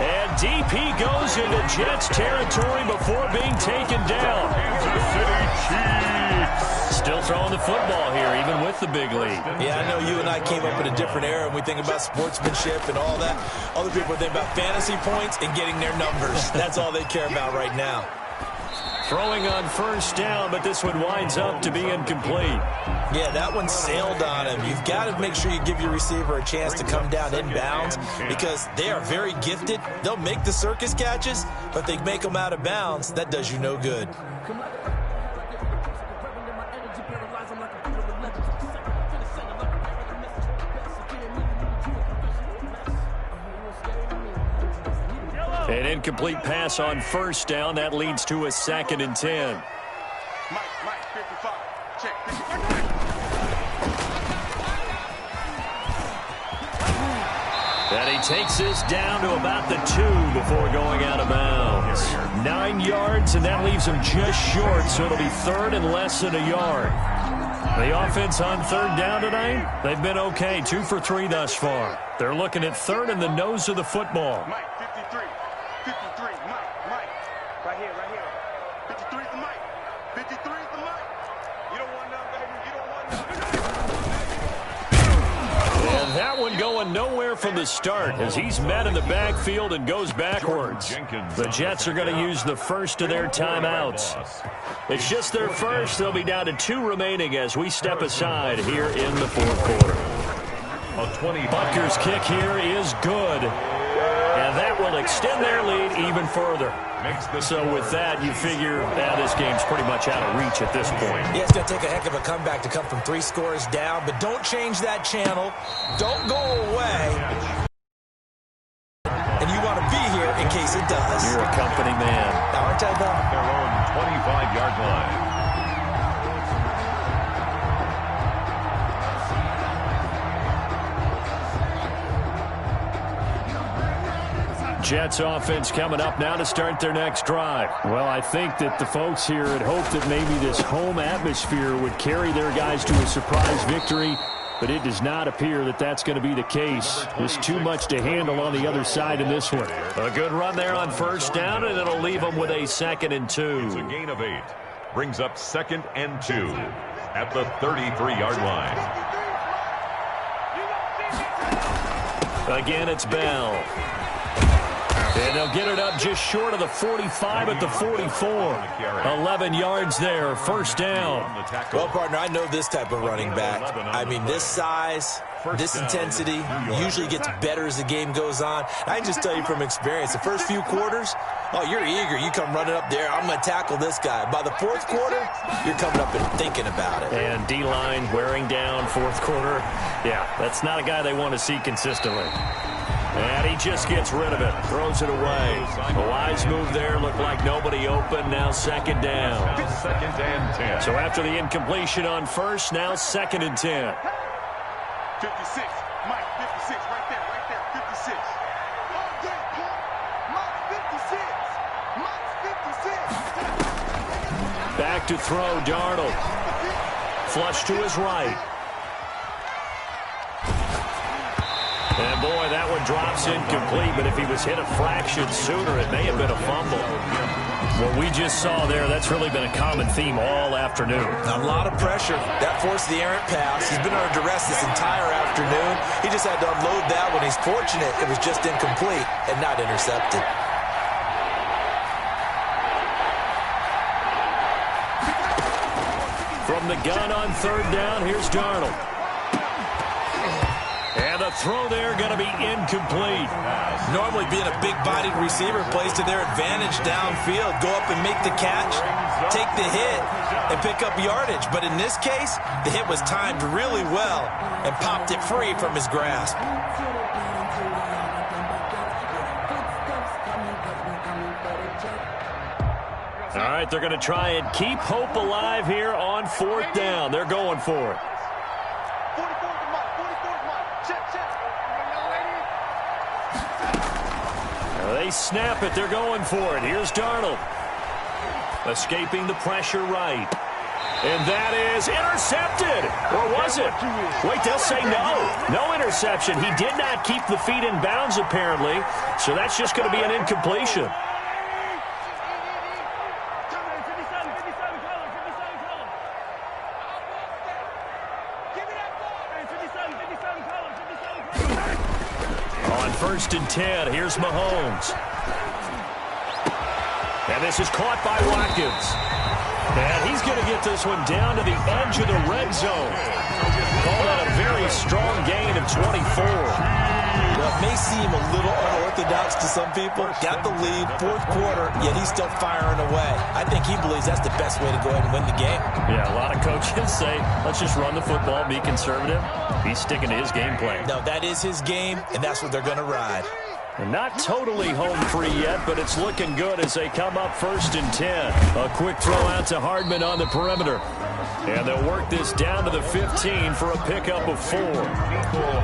And deep he goes into Jets territory before being taken down. Kansas City Chiefs. Still throwing the football here, even with the big lead. Yeah, I know you and I came up in a different era, and we think about sportsmanship and all that. Other people think about fantasy points and getting their numbers. That's all they care about right now. Throwing on 1st down, but this one winds up to be incomplete. Yeah, that one sailed on him. You've got to make sure you give your receiver a chance to come down inbounds because they are very gifted. They'll make the circus catches, but if they make them out of bounds, that does you no good. An incomplete pass on 1st down. That leads to a 2nd and 10. Mike, 55. Check. And he takes this down to about the 2 before going out of bounds. 9 yards, and that leaves him just short, so it'll be 3rd and less than a yard. The offense on 3rd down tonight, they've been okay, 2 for 3 thus far. They're looking at 3rd in the nose of the football. Mike, 53. Mike. Right here. 53 is the mic. 53 is the mic. You don't want none, baby. You don't want none. And that one going nowhere from the start as he's met in the backfield and goes backwards. The Jets are going to use the first of their timeouts. It's just their first. They'll be down to 2 remaining as we step aside here in the 4th quarter. A 20. Butker's kick here is good. And that will extend their lead even further. So with that, you figure this game's pretty much out of reach at this point. Yeah, it's going to take a heck of a comeback to come from 3 scores down, but don't change that channel. Don't go away. And you want to be here in case it does. You're a company man. Now, aren't I, though? Their own 25-yard line. Jets offense coming up now to start their next drive. Well, I think that the folks here had hoped that maybe this home atmosphere would carry their guys to a surprise victory, but it does not appear that that's going to be the case. There's too much to handle on the other side in this one. A good run there on first down, and it'll leave them with a 2nd and 2. It's a gain of 8. Brings up 2nd and 2 at the 33-yard line. Again, it's Bell. And they'll get it up just short of the 45 at the 44. 11 yards there, first down. Well, partner, I know this type of running back. I mean, this size, this intensity usually gets better as the game goes on. I can just tell you from experience, the first few quarters, oh, you're eager. You come running up there, I'm going to tackle this guy. By the 4th quarter, you're coming up and thinking about it. And D-line wearing down 4th quarter. Yeah, that's not a guy they want to see consistently. And he just gets rid of it, throws it away. A wise move there, looked like nobody open, now 2nd down. 2nd and 10. So after the incompletion on first, now 2nd and 10. 56, Mike, 56, right there, 56. Mike, 56. Back to throw, Darnold. Flush to his right. And boy, that one drops incomplete, but if he was hit a fraction sooner, it may have been a fumble. What we just saw there, that's really been a common theme all afternoon. A lot of pressure. That forced the errant pass. He's been under duress this entire afternoon. He just had to unload that one. He's fortunate it was just incomplete and not intercepted. From the gun on 3rd down, here's Darnold. And the throw there going to be incomplete. Normally being a big-bodied receiver plays to their advantage downfield. Go up and make the catch, take the hit, and pick up yardage. But in this case, the hit was timed really well and popped it free from his grasp. All right, they're going to try and keep hope alive here on 4th down. They're going for it. They snap it. They're going for it. Here's Darnold. Escaping the pressure right. And that is intercepted. Or was it? Wait, they'll say no. No interception. He did not keep the feet in bounds, apparently. So that's just going to be an incompletion. On 1st and 10, here's Mahomes. And this is caught by Watkins. And he's going to get this one down to the edge of the red zone. Call that a very strong gain of 24. Well, it may seem a little unorthodox to some people. Got the lead, 4th quarter, yet he's still firing away. I think he believes that's the best way to go ahead and win the game. Yeah, a lot of coaches say, let's just run the football, be conservative. He's sticking to his game plan. No, that is his game, and that's what they're going to ride. And not totally home free yet, but it's looking good as they come up 1st and 10. A quick throw out to Hardman on the perimeter. And they'll work this down to the 15 for a pickup of 4.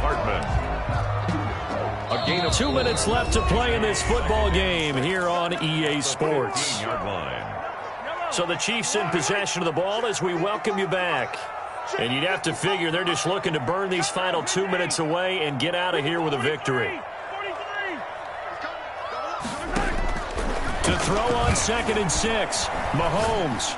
Hardman. A gain of 2 minutes left to play in this football game here on EA Sports. So the Chiefs in possession of the ball as we welcome you back. And you'd have to figure they're just looking to burn these final 2 minutes away and get out of here with a victory. To throw on 2nd and 6, Mahomes.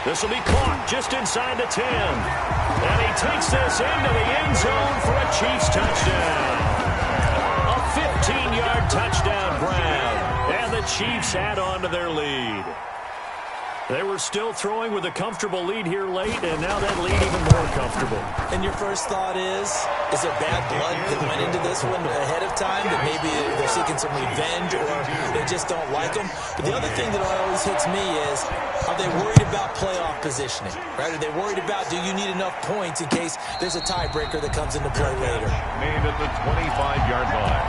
This will be caught just inside the 10. And he takes this into the end zone for a Chiefs touchdown. A 15-yard touchdown grab. And the Chiefs add on to their lead. They were still throwing with a comfortable lead here late, and now that lead even more comfortable. And your first thought is there bad blood that went into this one ahead of time, that maybe they're seeking some revenge or they just don't like them? But the other thing that always hits me is, are they worried about playoff positioning? Right? Are they worried about, do you need enough points in case there's a tiebreaker that comes into play later? Made at the 25-yard line.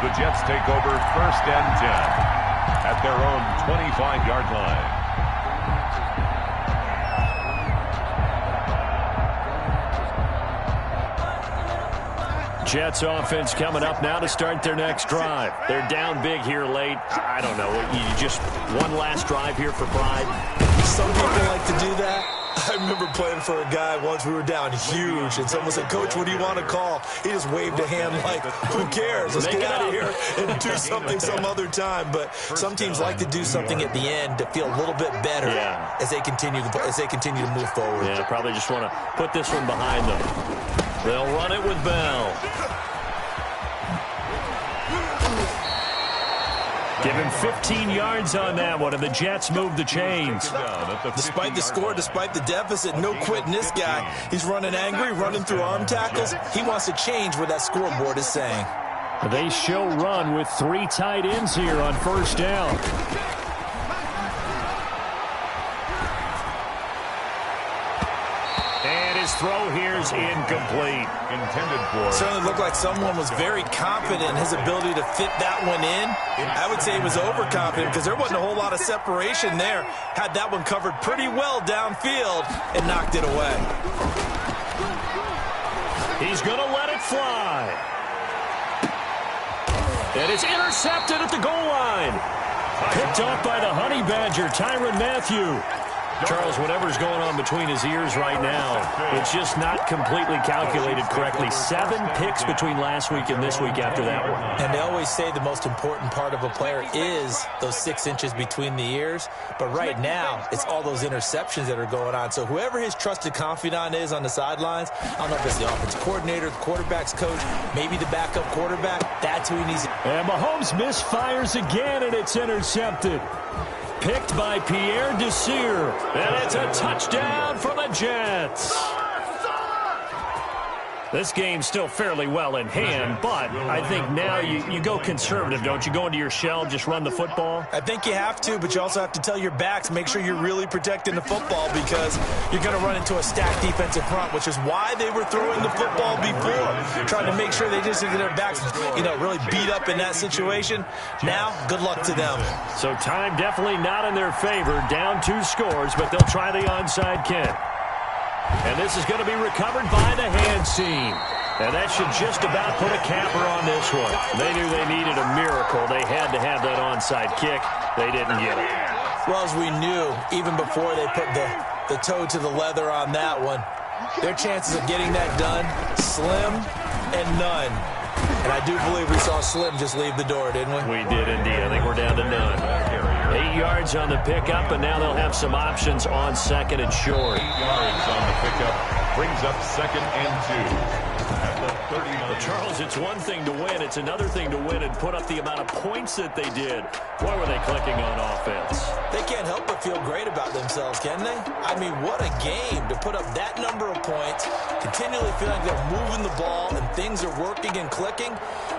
The Jets take over 1st and 10 at their own 25-yard line. Jets offense coming up now to start their next drive. They're down big here late. I don't know. You just one last drive here for pride. Some people like to do that. I remember playing for a guy once. We were down huge, and someone said, "Coach, what do you want to call?" He just waved a hand like, "Who cares? Let's get out of here and do something some other time." But some teams like to do something at the end to feel a little bit better as they continue to move forward. Yeah, probably just want to put this one behind them. They'll run it with Bell. Give him 15 yards on that one, and the Jets move the chains. Despite the score, despite the deficit, no quitting this guy. He's running angry, running through arm tackles. He wants to change what that scoreboard is saying. They show run with 3 tight ends here on 1st down. Throw here's incomplete. Intended for. Certainly looked like someone was very confident in his ability to fit that one in. I would say he was overconfident because there wasn't a whole lot of separation there. Had that one covered pretty well downfield and knocked it away. He's going to let it fly. And it's intercepted at the goal line. Picked off by the Honey Badger, Tyrann Mathieu. Charles, whatever's going on between his ears right now, it's just not completely calculated correctly. 7 picks between last week and this week after that one. And they always say the most important part of a player is those 6 inches between the ears. But right now, it's all those interceptions that are going on. So whoever his trusted confidant is on the sidelines, I don't know if it's the offensive coordinator, the quarterback's coach, maybe the backup quarterback, that's who he needs. And Mahomes misfires again, and it's intercepted. Picked by Pierre Desir. And it's a touchdown for the Jets. This game's still fairly well in hand, but I think now you go conservative, don't you? Go into your shell, just run the football? I think you have to, but you also have to tell your backs, make sure you're really protecting the football because you're going to run into a stacked defensive front, which is why they were throwing the football before, trying to make sure they just get their backs, really beat up in that situation. Now, good luck to them. So time definitely not in their favor. Down 2 scores, but they'll try the onside kick. And this is going to be recovered by the hand team. And that should just about put a capper on this one. They knew they needed a miracle. They had to have that onside kick. They didn't get it. Well, as we knew, even before they put the toe to the leather on that one, their chances of getting that done, slim and none. And I do believe we saw Slim just leave the door, didn't we? We did indeed. I think we're down to none. 8 yards on the pickup, and now they'll have some options on 2nd and short. 8 yards on the pickup. Brings up 2nd and 2. Well, Charles, it's one thing to win. It's another thing to win and put up the amount of points that they did. Boy, were they clicking on offense. They can't help but feel great about themselves, can they? I mean, what a game to put up that number of points, continually feeling like they're moving the ball and things are working and clicking.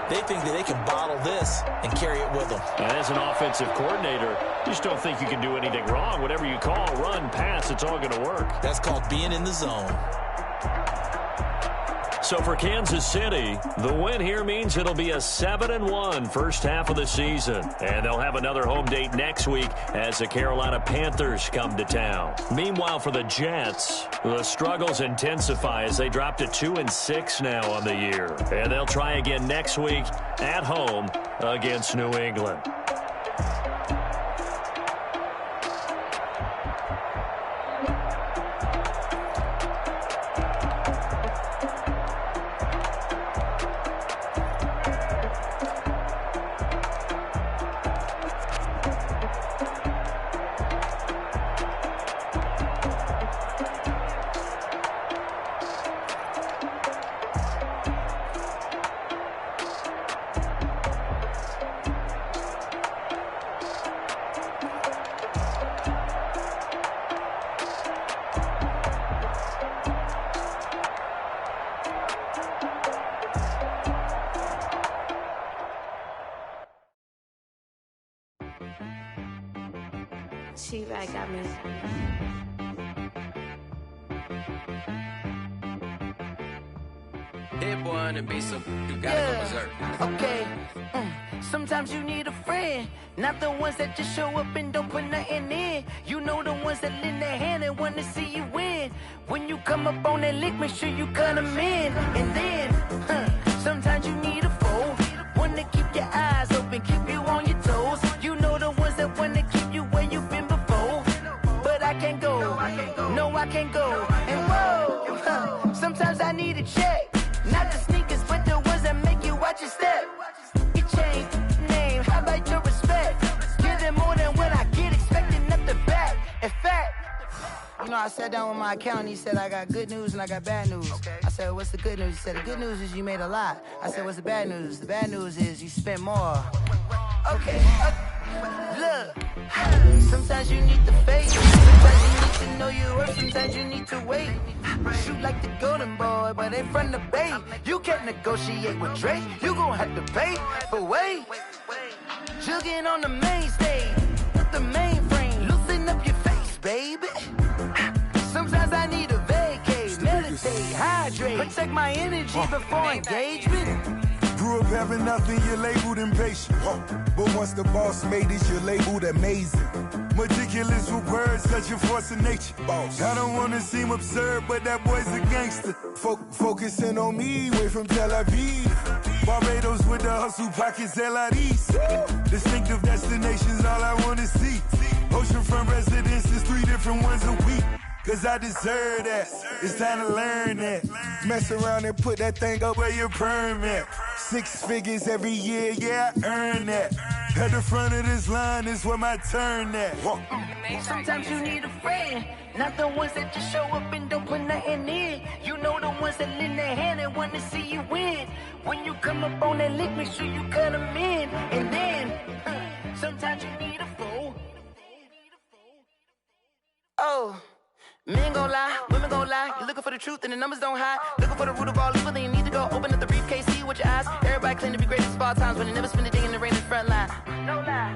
They think that they can bottle this and carry it with them. And as an offensive coordinator, you just don't think you can do anything wrong. Whatever you call, run, pass, it's all going to work. That's called being in the zone. So for Kansas City, the win here means it'll be a 7-1 first half of the season. And they'll have another home date next week as the Carolina Panthers come to town. Meanwhile, for the Jets, the struggles intensify as they drop to 2-6 now on the year. And they'll try again next week at home against New England. T-Bag got me. Hit boy on the beat, so you gotta go berserk. Okay. Sometimes you need a friend, not the ones that just show up and don't put nothing in. You know the ones that lend their hand and want to see you win. When you come up on that lick, make sure you cut them in. And then, sometimes you need a foe, one to keep your eyes open, keep you on your toes. You know the ones that want to keep you where you've been before. But I can't go, no I can't go. And whoa, sometimes I need a check. Not the sneakers, but the ones that make you watch your step. You change name, how about your respect? Give them more than what I get, expecting nothing back. In fact, you know, I sat down with my accountant, he said, I got good news and I got bad news. I said, what's the good news? He said, the good news is you made a lot. I said, what's the bad news? The bad news is you spent more. Okay, look, sometimes you need to fake. Sometimes you need to know your worth, sometimes you need to wait. Shoot like the golden boy, but in front of Bay. You can't negotiate with Drake, you gon' have to pay. But wait, jugging on the main stage, with the mainframe, loosen up your face, baby. Sometimes I need a vacate, meditate, hydrate, protect my energy before engagement. Grew up having nothing, you're labeled impatient. But once the boss made it, you're labeled amazing. Meticulous with words, such a force of nature. I don't wanna seem absurd, but that boy's a gangster. Focusing on me, way from Tel Aviv. Barbados with the hustle, pockets LIDs. Distinctive destinations, all I wanna see. Oceanfront residences, 3 different ones a week. Cause I deserve that, it's time to learn that. Mess around and put that thing up where your permit. 6 figures every year, yeah, I earn that. At the front of this line is where my turn at. Sometimes you need a friend, not the ones that just show up and don't put nothing in. You know the ones that lend their hand and want to see you win. When you come up on that lick, make sure you cut them in. And then, sometimes you need a foe. Oh. Men gon' lie, women gon' lie. You're looking for the truth and the numbers don't hide. Looking for the root of all evil, then you need to go open up the briefcase, see with your eyes. Everybody claim to be greatest of all times, but they never spend a day in the rain in the front line. No lie.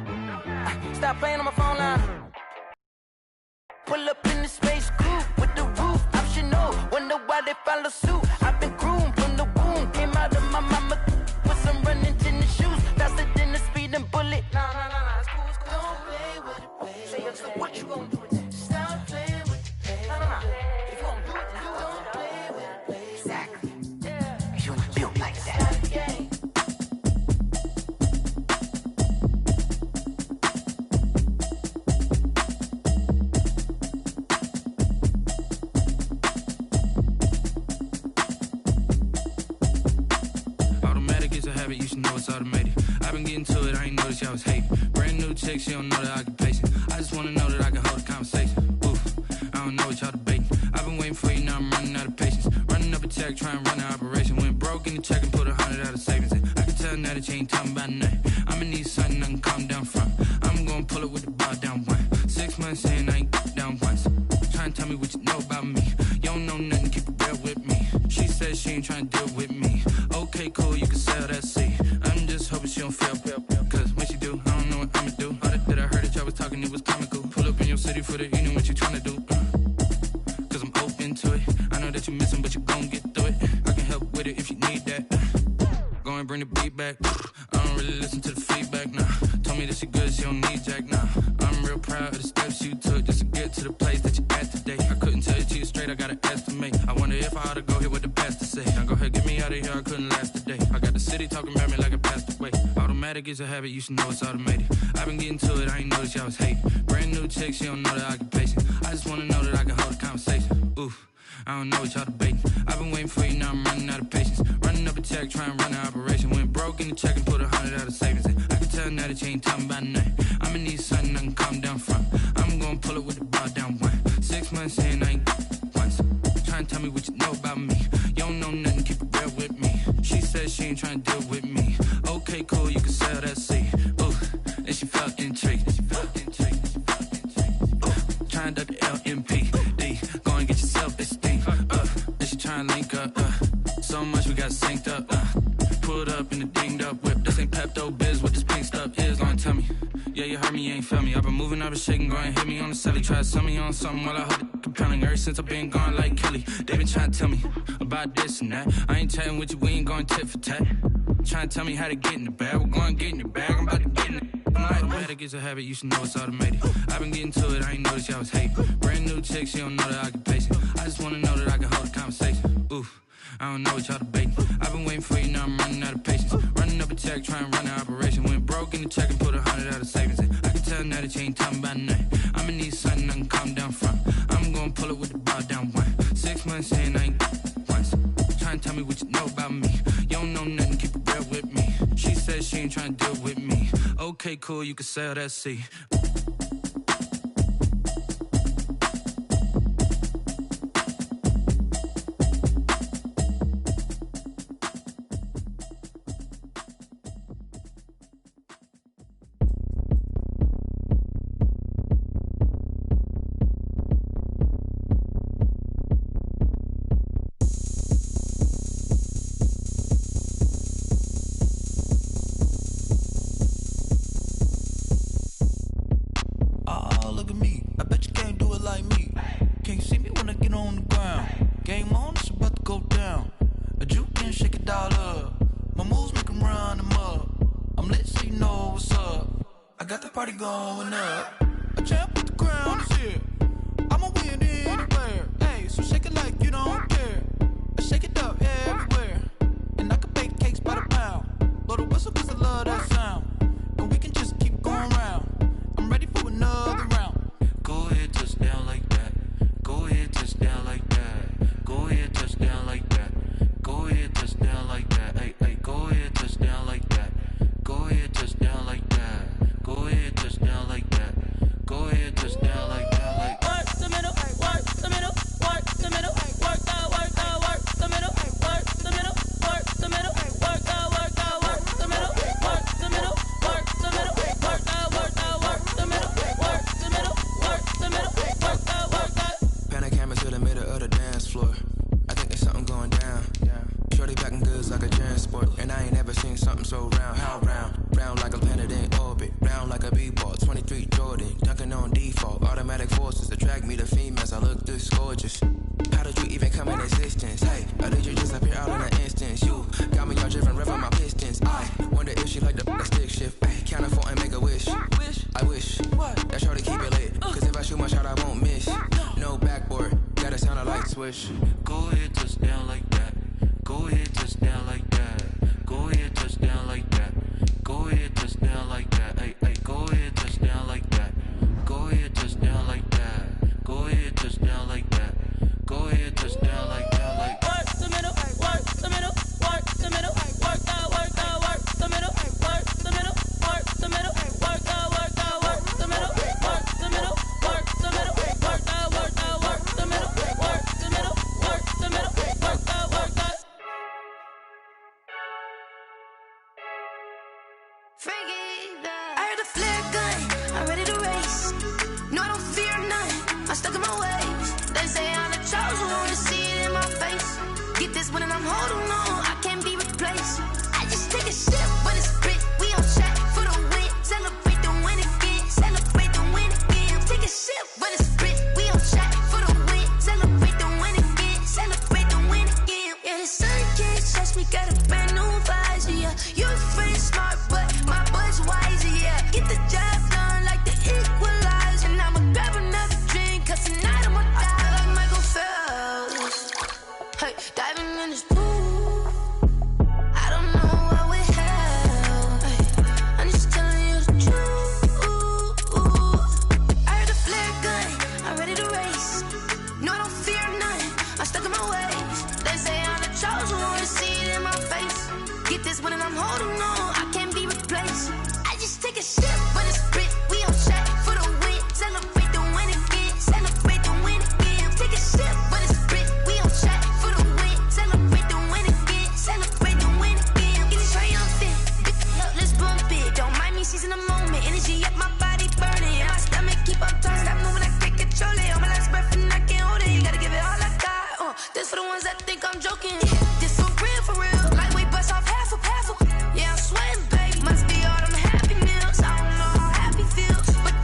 Stop playing on my phone line. Pull up in the space coupe with the roof optional. Wonder why they follow suit. I've been groomed from the womb. Came out of my mama with some running tennis shoes. Faster than the speeding bullet. Nah, it's cool, it's cool. Don't play with it, baby. Say, so what you gon' do with it? Stop playing with it. If you don't do it, then don't play with it, baby. Exactly. Yeah. You ain't built like that. Automatic is a habit, you should know it's automated. I've been getting to it, I ain't noticed y'all was hating. Brand new chick, she don't know the occupation. I just wanna know that I can hold a conversation. I don't know what y'all debating. I've been waiting for you, now I'm running out of patience. Running up a check, trying to run an operation. Went broke in the check and put 100 out of savings in. I can tell now that you ain't talking about nothing. I'ma need something I can calm down from. I'm gonna pull it with the bar down one. 6 months in, I ain't down once. Trying to tell me what you know about me. You don't know nothing, keep it real with me. She said she ain't trying to deal with me. Okay, cool, you can sell that seat. I'm just hoping she don't fail. Cause when she do, I don't know what I'ma do. All that I heard that y'all was talking, it was comical. Pull up in your city for the evening, what you trying to do? To it. I know that you're missing, but you gon' get through it. I can help with it if you need that. Go and bring the beat back. I don't really listen to the feedback, nah. Told me that she good, she don't need Jack, nah. I'm real proud of the steps you took just to get to the place that you're at today. I couldn't tell you to you straight, I gotta estimate. I wonder if I ought to go here with the pastor say. Now go ahead, get me out of here, I couldn't last today. I got the city talking about me like I passed away. Automatic is a habit, you should know it's automated. I've been getting to it, I ain't noticed y'all was hating. Brand new chick, she don't know the occupation. I just wanna know that I can hold a conversation. Oof. I don't know what y'all debating. I've been waiting for you, now I'm running out of patience. Running up a check, trying to run an operation. Went broke in the check and put 100 out of savings in. I can tell now that you ain't talking about nothing. I'ma need something I can calm down from. I'm gonna pull it with the bar down one. 6 months in, I ain't once. Trying to tell me what you know about me. You don't know nothing, keep it real with me. She said she ain't trying to deal with me. Okay, cool, you can sell that seat. Ooh, and she felt intrigued. Trying to duck the LMP. Go and get yourself esteem. And she trying to link up. So much we got synced up. Pulled up in the dinged up whip. This ain't Pepto Biz, what this pink stuff is. Long tell me, yeah, you heard me, ain't ain't feel me. I've been moving, I've been shaking, go and hit me on the celly. Try to sell me on something while I hold it compelling. Ever since I've been gone like Kelly, they been trying to tell me about this and that. I ain't chatting with you, we ain't going tit for tat. Trying to tell me how to get in the bag, we're going to get in the bag, I'm about to get in it. I'm like, automatic is a habit, you should know it's automated. I've been getting to it, I ain't noticed y'all was hating. Brand new chick, she don't know that I can pace it. I just wanna know that I can hold a conversation. Oof, I don't know what y'all debating. I've been waiting for you, now I'm running out of patience. Running up a check, trying to run an operation. Went broke in the check and put 100 out of savings in. I can tell now that you ain't talking about nothing. I'ma need something I can calm down from. I'm gonna pull it with the bar down one. 6 months in, I ain't once. Trying to tell me what you know about me. You don't know nothing, keep it real with me. She said she ain't trying to deal with me. Okay, cool, you can sell that C. Go ahead, touch down like that. Go ahead, touch down like that. Go ahead, touch down like that. Go ahead, touch down like that. Hey, hey, go ahead, touch down like that. Go ahead, touch down like that. Go ahead, touch down like that. Go ahead, touch down like that. Like work the middle, work the middle, work the middle, work that, work that, work the middle, work the middle, work the middle, work that, work that, work the middle, work the middle, work the middle, work that, work that, work the middle, work the middle, work the middle, work that, work that. I heard a flare gun, I'm ready to race. No, I don't fear none, I'm stuck in my ways. They say I'm the chosen one, to see it in my face. Get this one and I'm holding on, I can't be replaced. I just take a sip when it's spit, we on track for the win. Celebrate the win again, celebrate the win again. Take a sip when it's spit, we on track for the win. Celebrate the win again, celebrate the win again. Yeah, the sun can't touch me, got a brand new visor, yeah. You friend smart, but my boy's wiser, yeah. Get the job done like the equalizer. And I'ma grab another drink, cause tonight I'ma die like Michael Phelps. Hey, diving in this pool, I don't know what we have. Hey, I'm just telling you the truth. I heard a flare gun, I'm ready to race. No, I don't fear none, I'm stuck in my ways. They say I'm the chosen one, to see it in my face. Get this one and I'm holding on, I can't be replaced. I just take a sip when it's spit, we on track for the win. Celebrate the win again, celebrate the win again. Take a sip when it's spit, we on track for the win. Celebrate the win again, celebrate the win again. Get it triumphant, let's bump it. Don't mind me seizing the moment, energy up my body burning. And my stomach keep on turning, stop moving, I can't control it. On my last breath and I can't hold it, you gotta give it all I got. This for the ones that think I'm joking. This for real, like we bust off half a. Yeah, I'm sweating, baby. Must be all them happy meals. I don't know how happy feels, but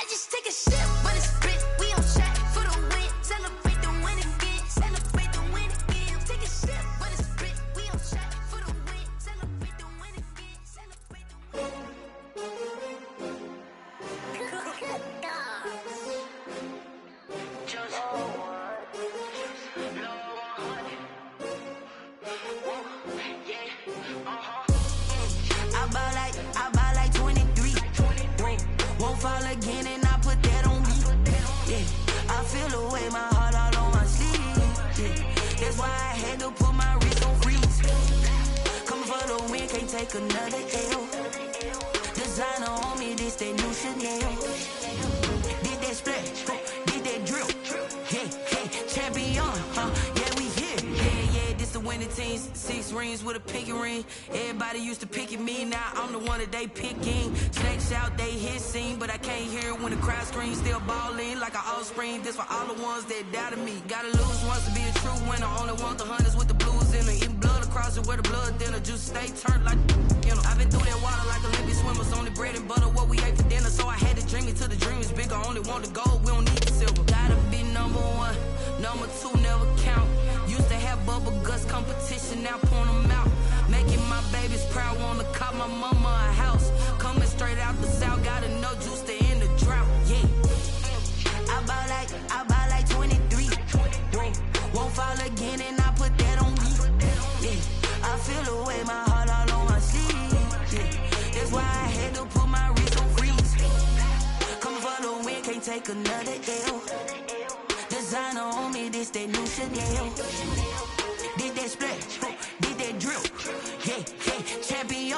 I just take a sip, but it's spit. We on track for the win. Celebrate the win again. Celebrate the win again. Take a sip, but it's spit. We on track for the win. Celebrate the win again. Celebrate the win. I buy like 23. Won't fall again and I put that on me. Yeah, I feel the way, my heart all on my sleeve. Yeah, that's why I had to put my wrist on freeze. Coming for the win, can't take another L. Designer on me, this that new Chanel. Did that splash, did that drill. Yeah, champion, yeah, we here. Yeah, this the winning teams. 6 rings with a pinky ring. Everybody used to picking me, now I'm the one that they picking. Snakes out, they hit scene, but I can't hear it when the crowd screams. Still balling like an offspring. This for all the ones that doubted me. Gotta lose once to be a true winner. Only want the hunters with the blues in it. Eating blood across it where the blood dinner. Juice stay turned like, you know. I've been through that water like Olympic swimmers. Only bread and butter, what we ate for dinner. So I had to dream it till the dream is bigger. Only want the gold, we don't need the silver. Gotta be number 1, number 2 never count. Used to have bubble guts competition, now point them out. Making my babies proud, wanna cop my mama a house. Coming straight out the south, gotta know juice to end the drought. Yeah, I buy like 23. Won't fall again and I put that on me. Yeah, I feel the way, my heart all on my sleeve. Yeah, that's why I had to put my wrist on freeze. Coming for the win, can't take another L. Designer on me, this that new Chanel. Did that splash, did that drill. Yeah, champion,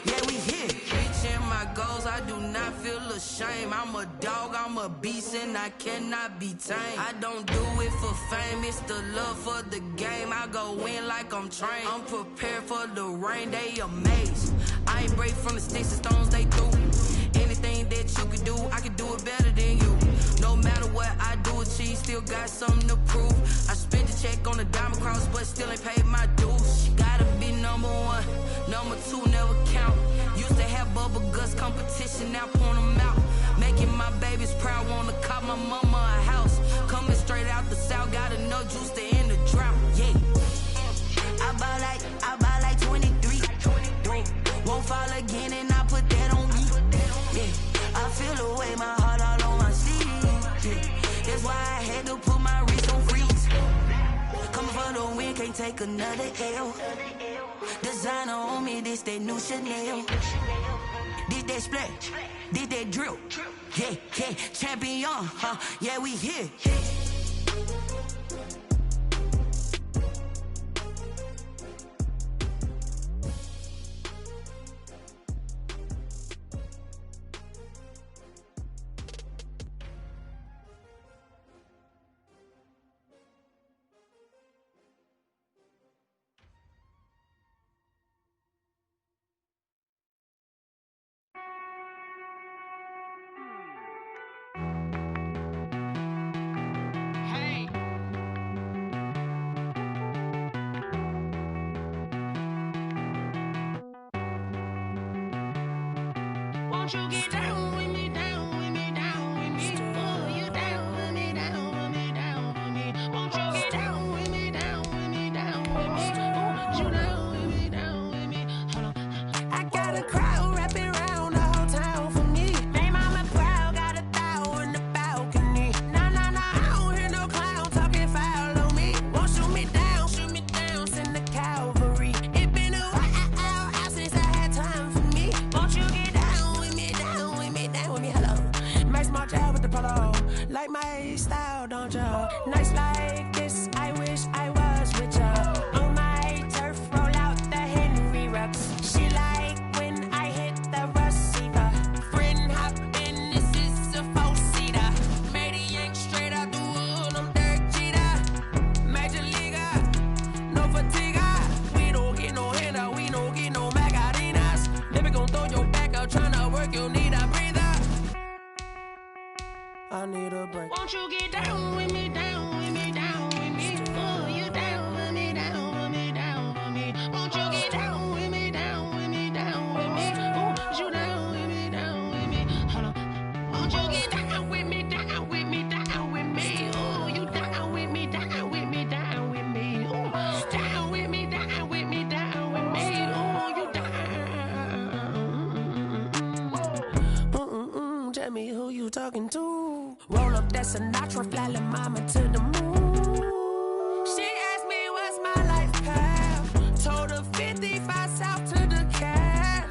yeah, we here. Reaching my goals, I do not feel ashamed. I'm a dog, I'm a beast, and I cannot be tamed. I don't do it for fame, it's the love for the game. I go in like I'm trained. I'm prepared for the rain, they amazed. I ain't break from the sticks and stones they threw. Anything that you can do, I can do it better than you. No matter what I do, achieve, still got something to prove. I spent the check on the diamond cross, but still ain't paid my dues. Gotta be number 1, number 2 never count. Used to have bubble guts competition, now point them out. Making my babies proud, wanna cop my mama a house. Coming straight out the south, gotta know juice to end the drought. Yeah, I buy like 23. Won't fall again and I put that on me. Yeah, I feel the way, my heart all on my sleeve. Yeah, that's why I had to put my wrist on freeze. Coming for the win, can't take another L. Designer on me, this that new Chanel. Did that splash, did that drill. Yeah, champion, yeah, we here. Won't you get down with me, down with me, down with me? Oh, you down with me, down with me, down with me. Won't you get down with me, down with me, down with me? Oh, you down with me, down with me? Hold on. I got a crowd wrapping around the whole town for me. Made mama proud, got a thou in the balcony. Nah, I don't hear no clown talking foul on me. Won't shoot me down, send the cavalry. It been a while since I had time for me. Won't you get down with me, down with me, down with me? Hello. Max my job with the polo. Like my style, don't you? Nights like this, I wish I was with ya. On my turf, roll out the Henry rocks. She like when I hit the receiver. Friend hop in, this is a four-seater. Made a yank straight out the wood, I'm Derek Jeter. Major leaguer, no fatigue. We don't get no handout, we don't get no Magarinas. Never gon' throw your back out, tryna work, you need a breather. I need a break. Won't you get down with me, down with me, down with me? Oh, you down with me, down with me, down with me? Won't you get down with me, down with me, down with me? Oh, you down with me, down with me? Hold on. Won't you get down? tell me who you talking to. Roll up that Sinatra, fly la mama to the moon. She asked me what's my life path. Told her 55 south to the cab.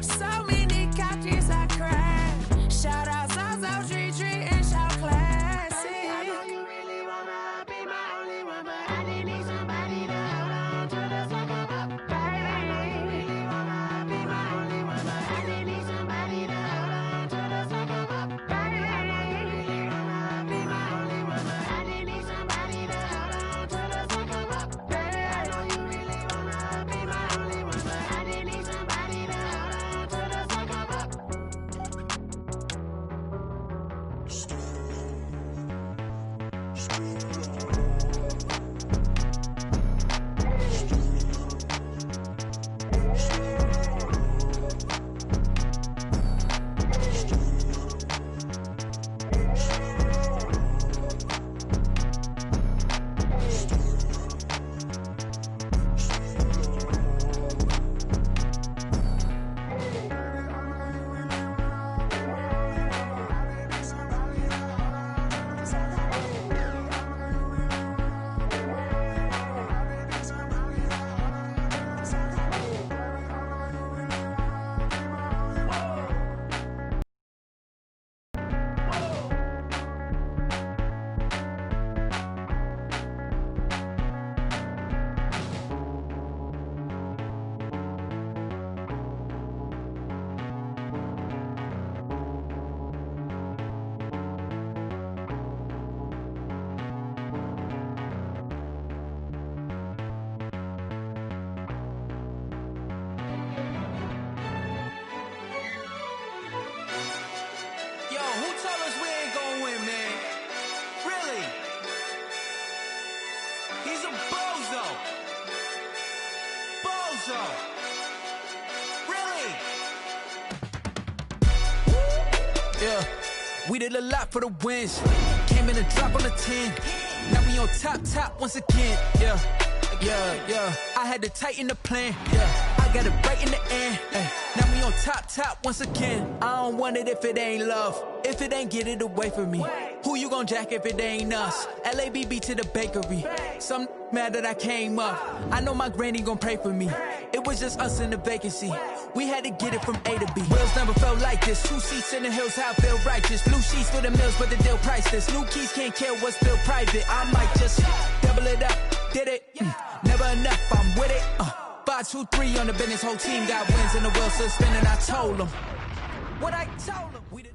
So many couches I cried. Shout out South Street and shout classic. I know you really wanna be my only one, but I didn't need somebody to hold on to the second up. I know you really wanna be my only one, but I didn't need somebody to hold on to the second up. I know you really wanna be my only one, but I didn't need somebody to hold on to the second up. I know you really wanna be my only one, but I didn't need somebody to hold on to the second up. Yo, who told us we ain't gonna win, man? Really? He's a bozo. Bozo. Really? Yeah, we did a lot for the wins. Came in a drop on the 10. Now we on top once again. Yeah. I had to tighten the plan. Yeah, I got it right in the end. Now we on top once again. I don't want it if it ain't love. If it ain't, get it away from me. Who you gon' jack if it ain't us? LABB to the bakery. Some mad that I came up. I know my granny gon' pray for me. It was just us in the vacancy. We had to get it from A to B. Wheels never felt like this. 2 seats in the hills, how I feel righteous. Blue sheets for the mills, but the deal priceless. New keys can't kill what's still private. I might just double it up. Did it? Never enough, I'm with it. 5, 2, 3 on the business. Whole team got wins and the wheels still spinning. I told them what I told them. We didn't.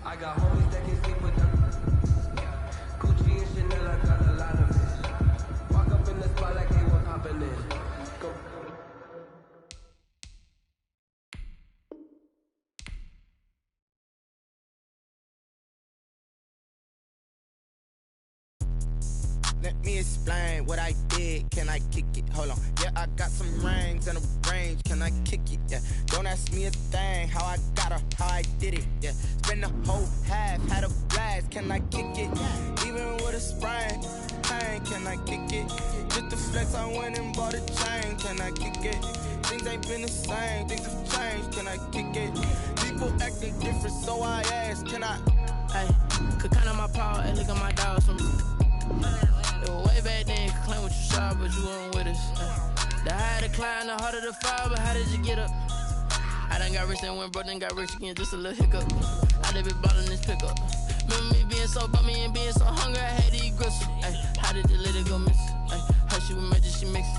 I got homies that can sleep with them. Gucci and Chanel, I got a lot of it. Walk up in the spot like they were popping in. Go. Let me explain what I did. Can I kick it? Hold on. Yeah, I got some rings and a range. Can I kick it? Yeah. Don't ask me a thing. How I got her, how I did it. Yeah. Spend the whole half, had a blast. Can I kick it? Even with a sprain, pain. Can I kick it? Just the flex, I went and bought a chain. Can I kick it? Things ain't been the same. Things have changed. Can I kick it? People acting different, so I asked. Can I? Hey, could count on my power and look at my dogs from. Way back then, you could claim what you saw, but you weren't with us. The higher the climb, the harder the fall, but how did you get up? I done got rich and went broke, then got rich again, just a little hiccup. I done been ballin' this pickup. Remember me being so bummy and being so hungry, I had to eat gristle. How did the lady go miss? Her she was magic, she mixed.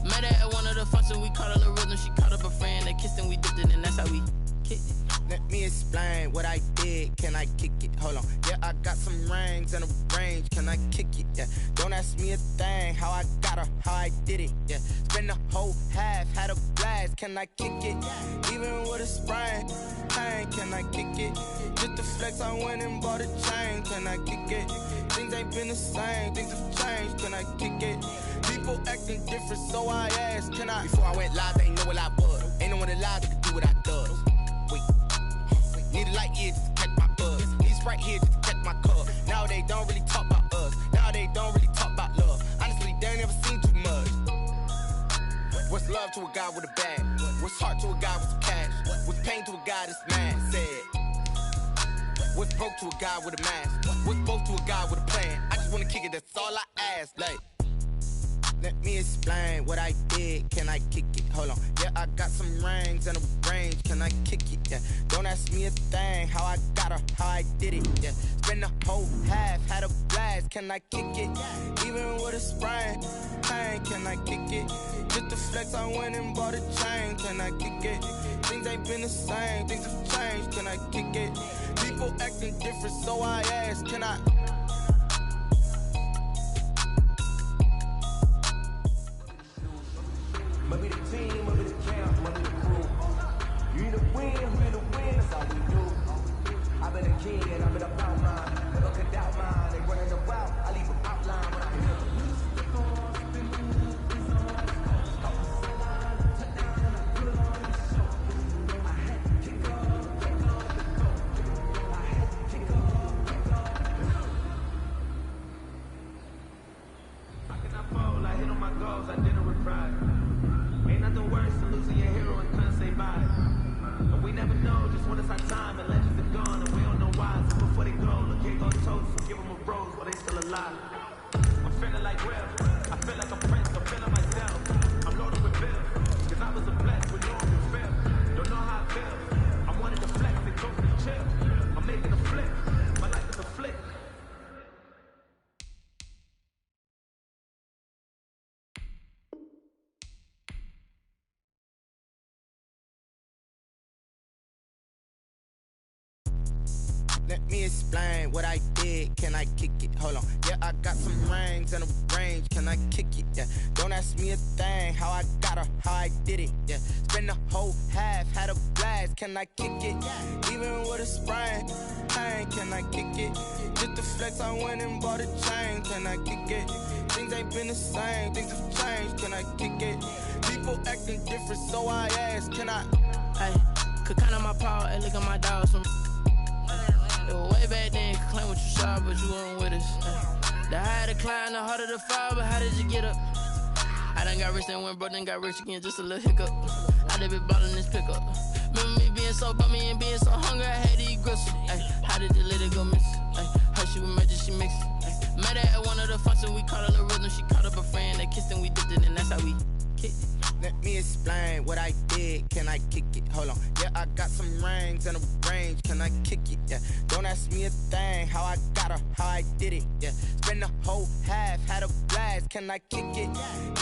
Met her at one of the functions, we caught a little rhythm, she caught up a friend, they kissed and we dipped it, and that's how we kicked it. Let me explain what I did. Can I kick it? Hold on. Yeah, I got some rain. rings and a range, can I kick it? Yeah, don't ask me a thing, how I got her, how I did it. Yeah, spend the whole half, had a blast, can I kick it? Even with a sprain, pain, can I kick it? Just the flex, I went and bought a chain, can I kick it? Things ain't been the same, things have changed, can I kick it? People acting different, so I asked, can I? Before I went live, they ain't know what I was. Ain't no one alive that could do what I does. Wait, need a light here just to catch my buzz. Need Sprite here just to catch my cup. Now they don't really talk about us. Now they don't really talk about love. Honestly, they ain't never seen too much. What's love to a guy with a bag? What's heart to a guy with some cash? What's pain to a guy that's mad? Said. What's broke to a guy with a mask? What's both to a guy with a plan? I just wanna kick it, that's all I ask. Like, let me explain what I did. Can I kick it? Hold on. Yeah, I got some rings and a range. Can I kick it? Yeah. Don't ask me a thing. How I got her, how I did it. Yeah. Spend the whole half, had a blast. Can I kick it? Even with a sprain, pain. Can I kick it? Just the flex, I went and bought a chain. Can I kick it? Things ain't been the same. Things have changed. Can I kick it? People acting different, so I asked. Can I? Maybe the team, maybe the camp, maybe the crew. You either win, that's all we do. I've been a kid, I've been about mine. Never could doubt mine, they running the route. I leave an outline when I hear them. I cannot fold, I hit on my goals, I did it with pride. Ain't nothing worse than losing your hero and couldn't say bye. But we never know just when it's our time and legends are gone and we don't know why. So before they go, look here go toast, so give them a rose while they still alive. I'm feeling like Will, I feel like a prince, I'm feeling myself. I'm loaded with bills, cause I was a flex with no one can feel. Don't know how I feel, I wanted to flex and go to chill. I'm making a flip, my life is a flick. Let me explain what I did. Can I kick it? Hold on. Yeah, I got some rings and a range. Can I kick it? Yeah. Don't ask me a thing. How I got her, how I did it. Yeah. Spend the whole half, had a blast. Can I kick it? Even with a sprain, pain. Can I kick it? Just the flex, I went and bought a chain. Can I kick it? Things ain't been the same. Things have changed. Can I kick it? People acting different, so I asked. Can I? Hey, could count on my power and look at my dogs from. It was way back then, could claim what you saw, but you weren't with us. The higher the climb, the harder the fall, but how did you get up? I done got rich, then went broke, then got rich again, just a little hiccup. I done been ballin' this pickup. Remember me being so bummy and being so hungry, I had to eat gristle. Ay, how did you let it go miss? Ay, how she was magic, she mixed. Met her at one of the functions, we caught a little rhythm, she caught up a friend, they kissed and we dipped it, and that's how we kicked it. Let me explain what I did. Can I kick it? Hold on. Yeah, I got some rings and a range. Can I kick it? Yeah. Don't ask me a thing. How I got her, how I did it. Yeah. Spend the whole half, had a blast. Can I kick it?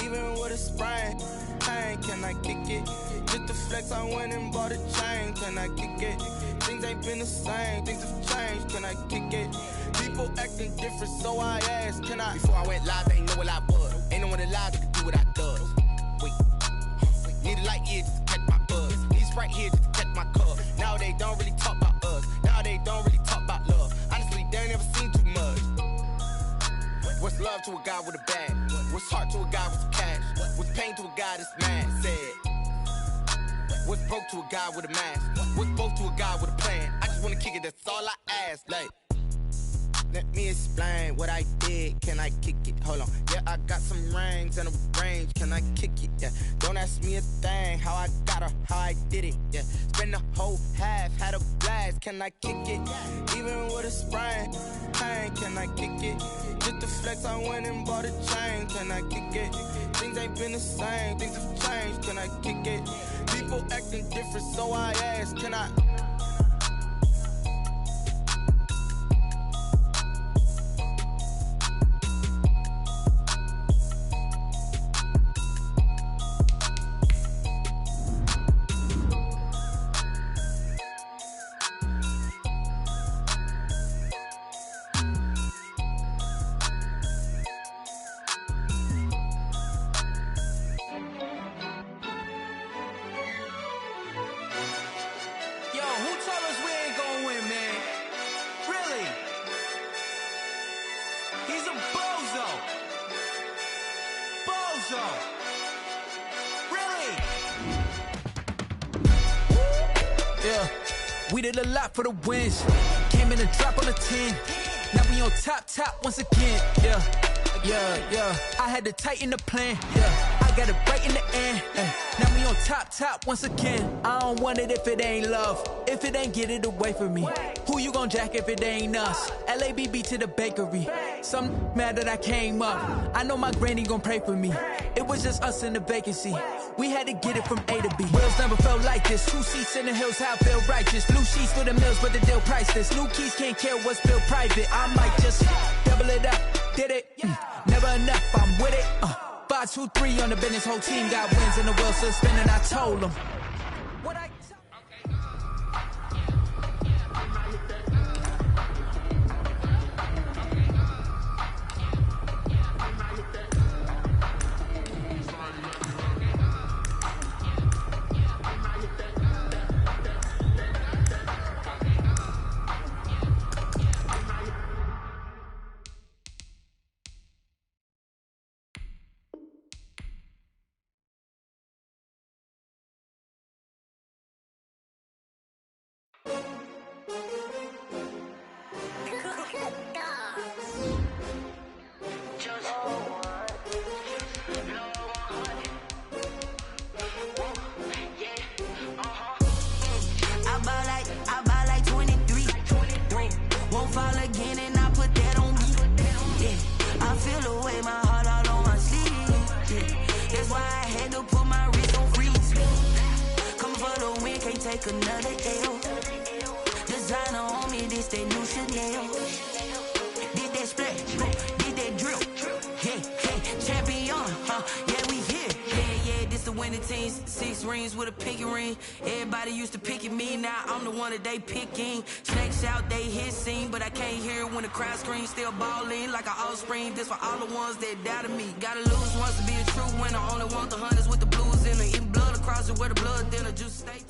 Even with a sprain, pain. Can I kick it? Just the flex, I went and bought a chain. Can I kick it? Things ain't been the same. Things have changed. Can I kick it? People acting different, so I asked. Can I? Before I went live, they ain't know what I was. Ain't no one alive that could do what I does. Wait. Need a light here just to catch my buzz. Need Sprite here just to catch my cup. Now they don't really talk about us. Now they don't really talk about love. Honestly, they ain't never seen too much. What's love to a guy with a bag? What's heart to a guy with some cash? What's pain to a guy that's mad? Said. What's broke to a guy with a mask? What's both to a guy with a plan? I just wanna kick it, that's all I ask. Like, let me explain what I did. Can I kick it? Hold on. Yeah, I got some rings and a range. Can I kick it? Yeah. Don't ask me a thing. How I got her, how I did it. Yeah. Spend the whole half, had a blast. Can I kick it? Even with a sprain, pain. Can I kick it? Just the flex, I went and bought a chain. Can I kick it? Things ain't been the same. Things have changed. Can I kick it? People acting different, so I asked. Can I? Bozo. Bozo. Really? Yeah, we did a lot for the wins. Came in a drop on the 10. Now we on top once again. Yeah. I had to tighten the plan. Yeah, I got it right in the end. Now we on top once again. I don't want it if it ain't love. If it ain't, get it away from me. Who you gon' jack if it ain't us? LABB to the bakery. Some mad that I came up. I know my granny gon' pray for me. It was just us in the vacancy. We had to get it from A to B. Wheels never felt like this. 2 seats in the hills, how I feel righteous. Blue sheets for the mills, but the deal priceless. New keys can't care what's built private. I might just double it up. Did it? Never enough, I'm with it. 5, 2, 3 on the business. Whole team got wins and the wheels still spinning. I told them. What I another L. Designer on me, this they new Chanel. Did that splash, did that drill. Yeah, champion, yeah, we here. Yeah, this the winning teams. 6 rings with a pinky ring. Everybody used to picking me, now I'm the one that they picking. Snakes out, they hit scene, but I can't hear it when the crowd screams. Still balling like an offspring. This for all the ones that doubted me. Gotta lose once to be a true winner. Only want the hunters with the blues in it. Eating blood across it where the blood dinner. Juice stay.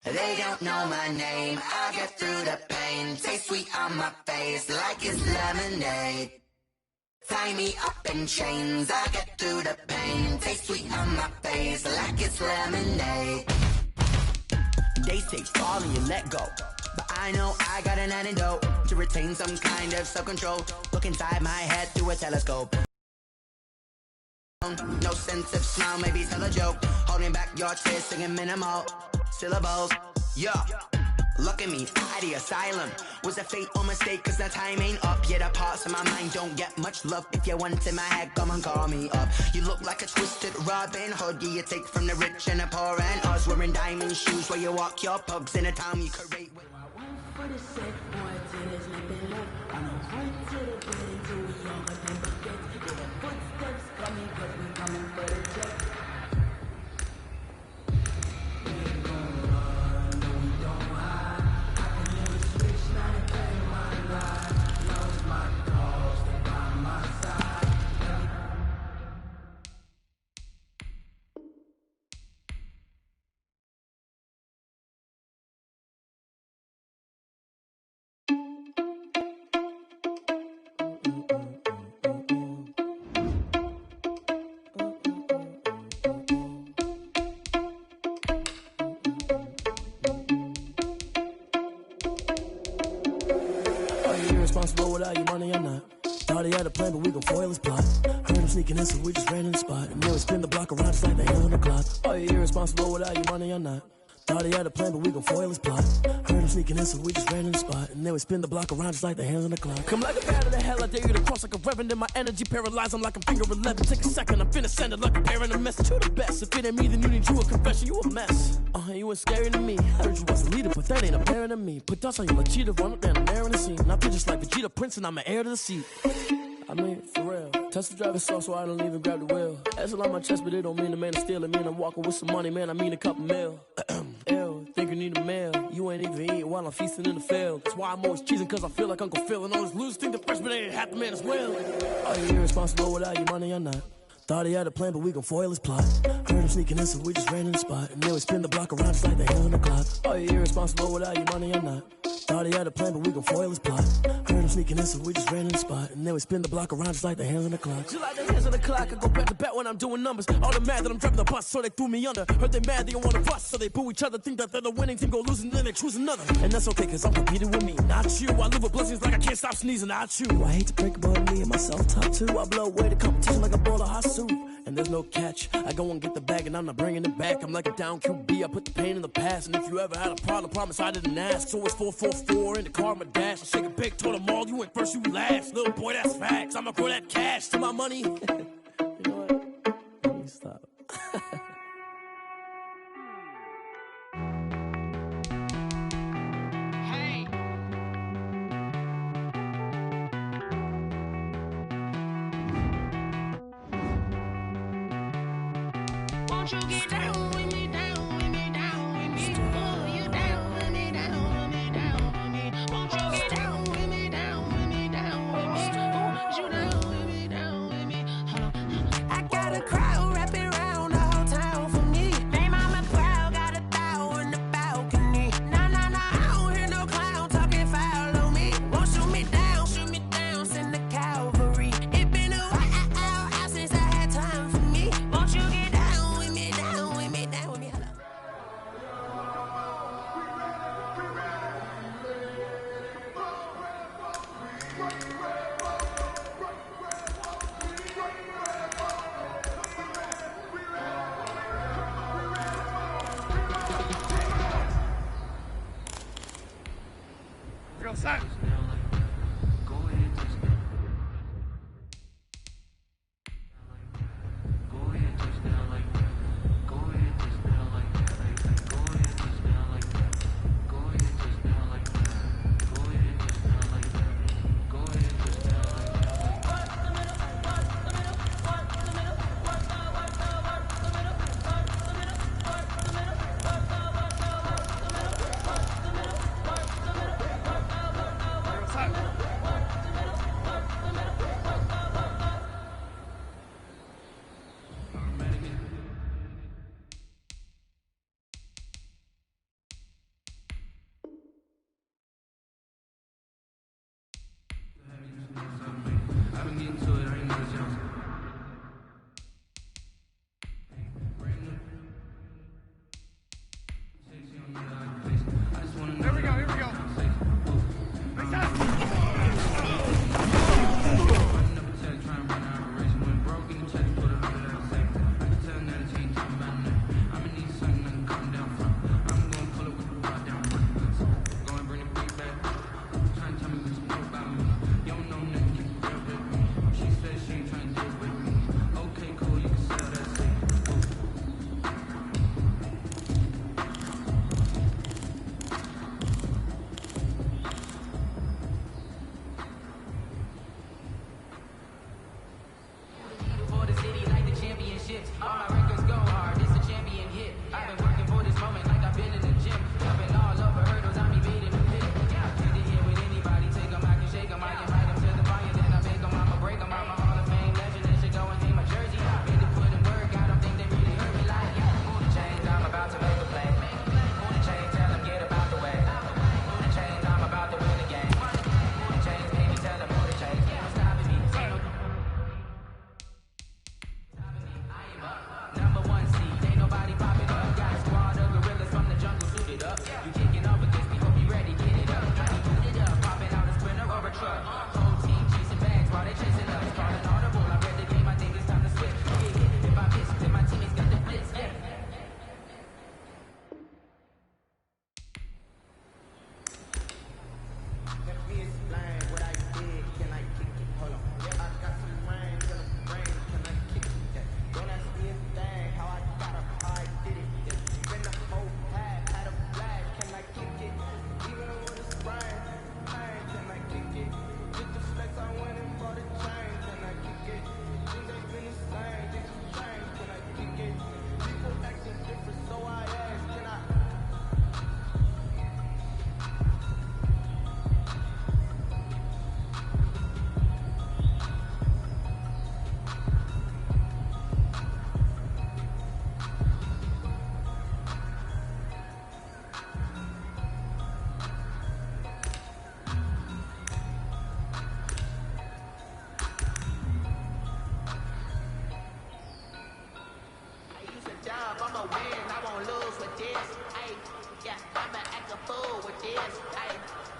They don't know my name, I get through the pain. Taste sweet on my face like it's lemonade. Tie me up in chains, I get through the pain. Taste sweet on my face like it's lemonade. They say fall and you let go, but I know I got an antidote to retain some kind of self-control. Look inside my head through a telescope. No sense of smile, maybe tell a joke. Holding back your tears, singing minimal syllables. Yeah, look at me, at the asylum. Was a fate or mistake, cause the time ain't up. Yet the parts of my mind don't get much love. If you want in my head, come and call me up. You look like a twisted Robin Hood. Yeah, you take from the rich and the poor and us. Wearing diamond shoes where you walk your pugs in a town you could rate with. For the set, boy, till there's nothing left. I'm a hunt to the building till we all got them baguettes. Get the footsteps coming, cause we coming for the check. We ain't gonna run, no we don't hide. irresponsible without your money or not. Thought he had a plan, but we gon' foil his plot. Heard him sneaking in, so we just ran in the spot. And then we spin the block around just like the hands on the clock. Are you irresponsible without your money or not? Thought he had a plan, but we gon' foil his plot. Heard him sneaking in, so we just ran in the spot. And then we spin the block around just like the hands on the clock. Come like a bat of the hell, I dare you to cross like a reverend. In my energy paralyzed, I'm like a finger 11. Take a second, I'm finna send it like a parent a message to the best. If it ain't me, then you need you a confession, you a mess. You ain't scary to me. Heard you was a leader, but that ain't apparent to me. Put dust on you like cheetah, run up down the air in the scene. Now I just like Vegeta Prince, and I'm an heir to the seat. I mean, for real. Touch the driver's soft, so I don't even grab the wheel. That's on my chest, but it don't mean the man is stealing. Mean I'm walking with some money, man. I mean a couple mil. Ew, think you need a meal. You ain't even eating while I'm feasting in the field. That's why I'm always cheesing, cause I feel like Uncle Phil. And all this losers think the freshman ain't half the man as well. Are you irresponsible without your money or not? Thought he had a plan, but we gon' foil his plot. Heard him sneaking in, so we just ran in the spot. And then we spin the block around just like the hands on the clock. Are you irresponsible without your money or not? Thought he had a plan, but we gon' foil his plot. Heard him sneaking in, so we just ran in the spot. And then we spin the block around just like the hands on the clock. Just like the hands on the clock, I go back to back when I'm doing numbers. All the mad that I'm driving the bus, so they threw me under. Heard they mad, they don't wanna bust, so they boo each other. Think that they're the winning team, go losing, then they choose another. And that's okay, cause I'm competing with me, not you. I live with blessings like I can't stop sneezing, not you. I hate to break about me and my self-talk too. I blow away the competition like a bowl of hot soup. And there's no catch. I go and get the bag and I'm not bringing it back. I'm like a down QB, I put the pain in the past. And if you ever had a problem, promise I didn't ask. So it's 444 in the car, my dash. I shake a big, told them all, you went first, you last. Little boy, that's facts. I'ma grow that cash to my money. You know what? Let me stop. Won't you get down with me, down with me, down with me? Oh, you down with me, down with me, down with me. Won't you get down with me, down with me, down with me? Oh, you down with me, down with me? I got a crowd wrapping around the whole town for me. They mama proud, got a thou in the balcony. Nah, nah, nah, I don't hear no clown talking foul on me. Won't shoot me down, send the cavalry. It been a while since I had time for me. Won't you get down with me, down with me, down with me? Real silence. Real silence.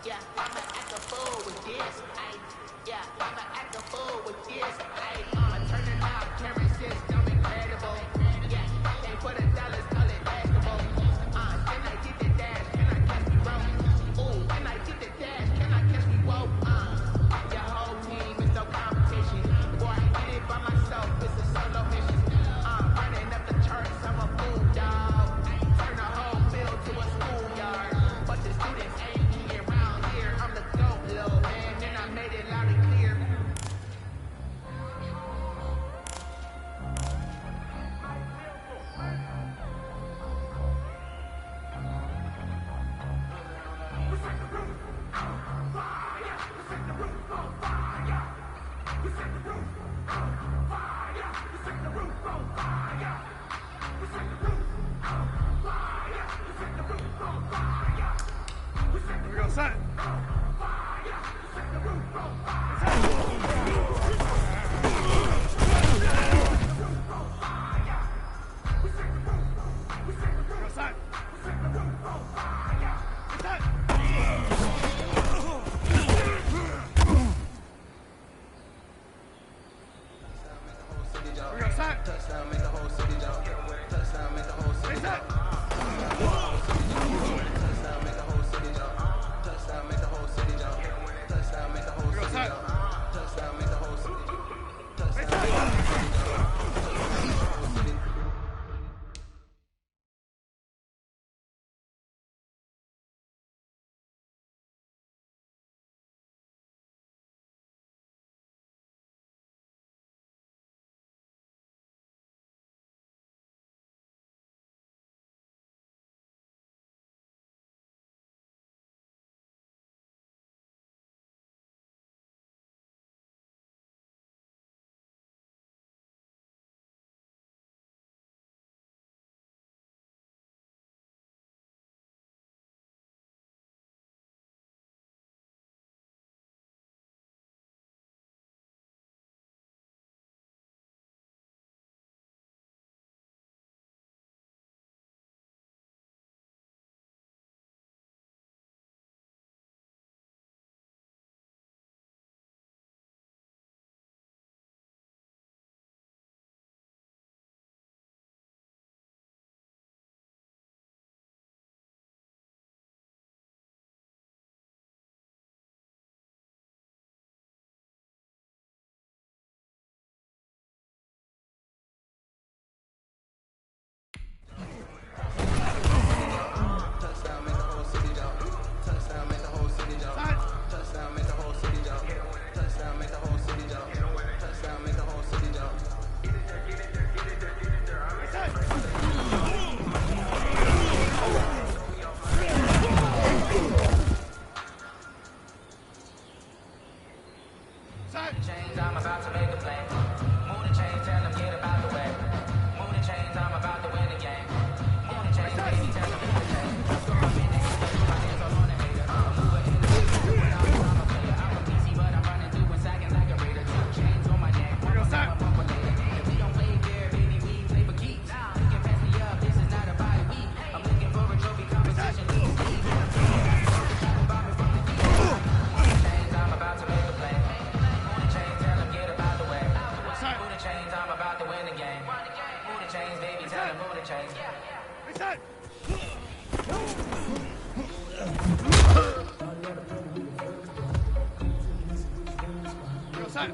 Yeah, I'ma act a fool with this. Yeah, I'ma act a fool with this. Turning out camera system incredible. Yeah, can't put $1, call it basketball. Can I get the dash? Can I catch me broke? Ooh, can I get the dash? Can I catch me woke? Your whole team is no competition. Boy, I get it by myself. It's a solo mission. Running up the charts, I'm a fool, dog. Turn a whole field to a schoolyard. But the students ain't me around here. I'm the GOAT, little man, and I made it loud and clear. Touchdown, make the whole city jump. Touchdown, make the whole city jump. Touchdown, make the whole city jump. Touchdown, make the whole city jump. Touchdown, make the whole city jump. Touchdown, make the whole city jump. Touchdown, make the whole city jump.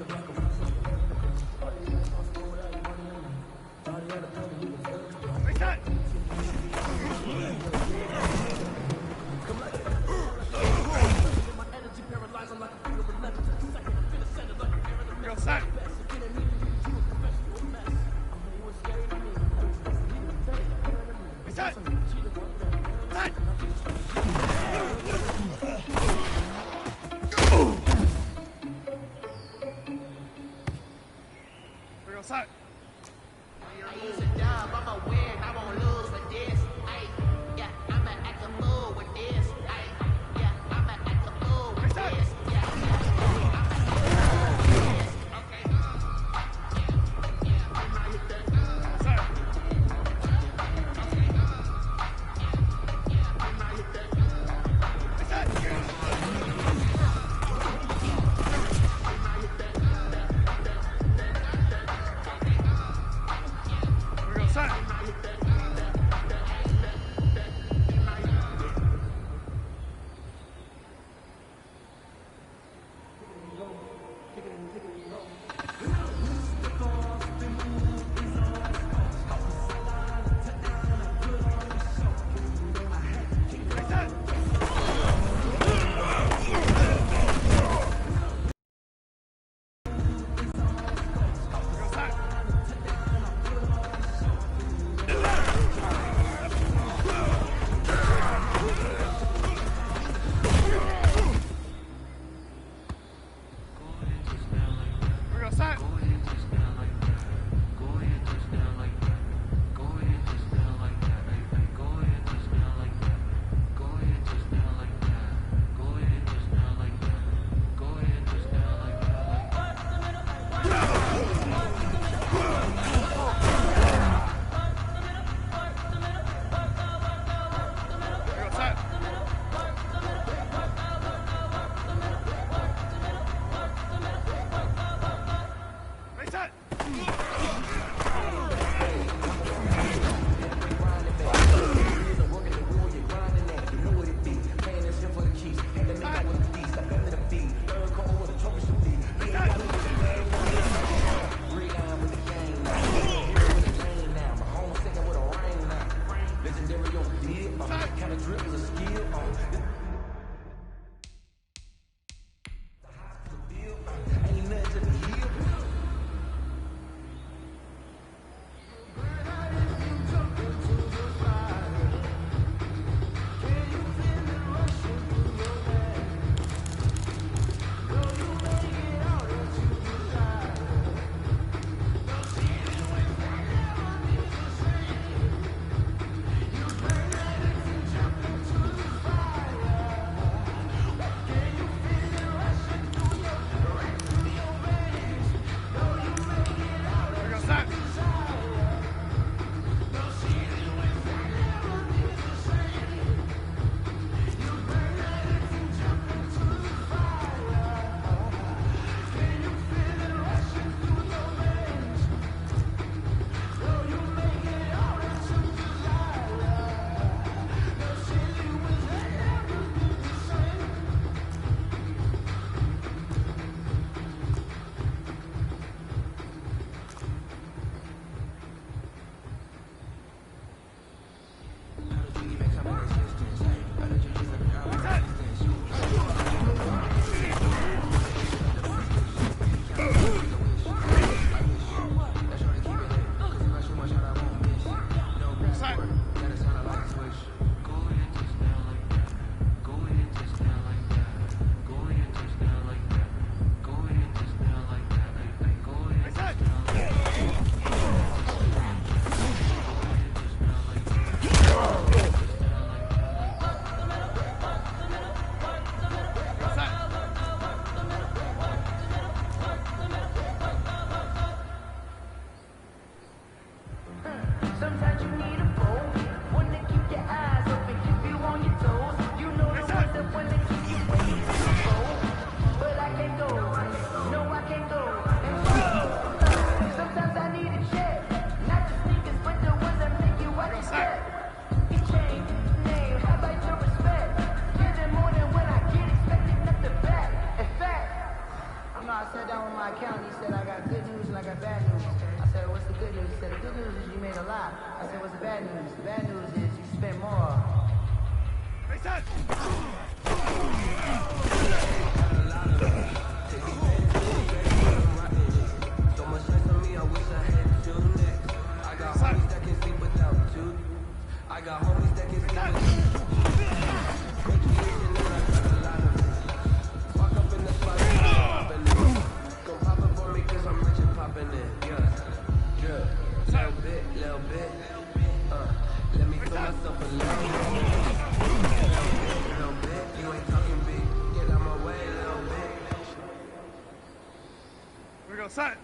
outside.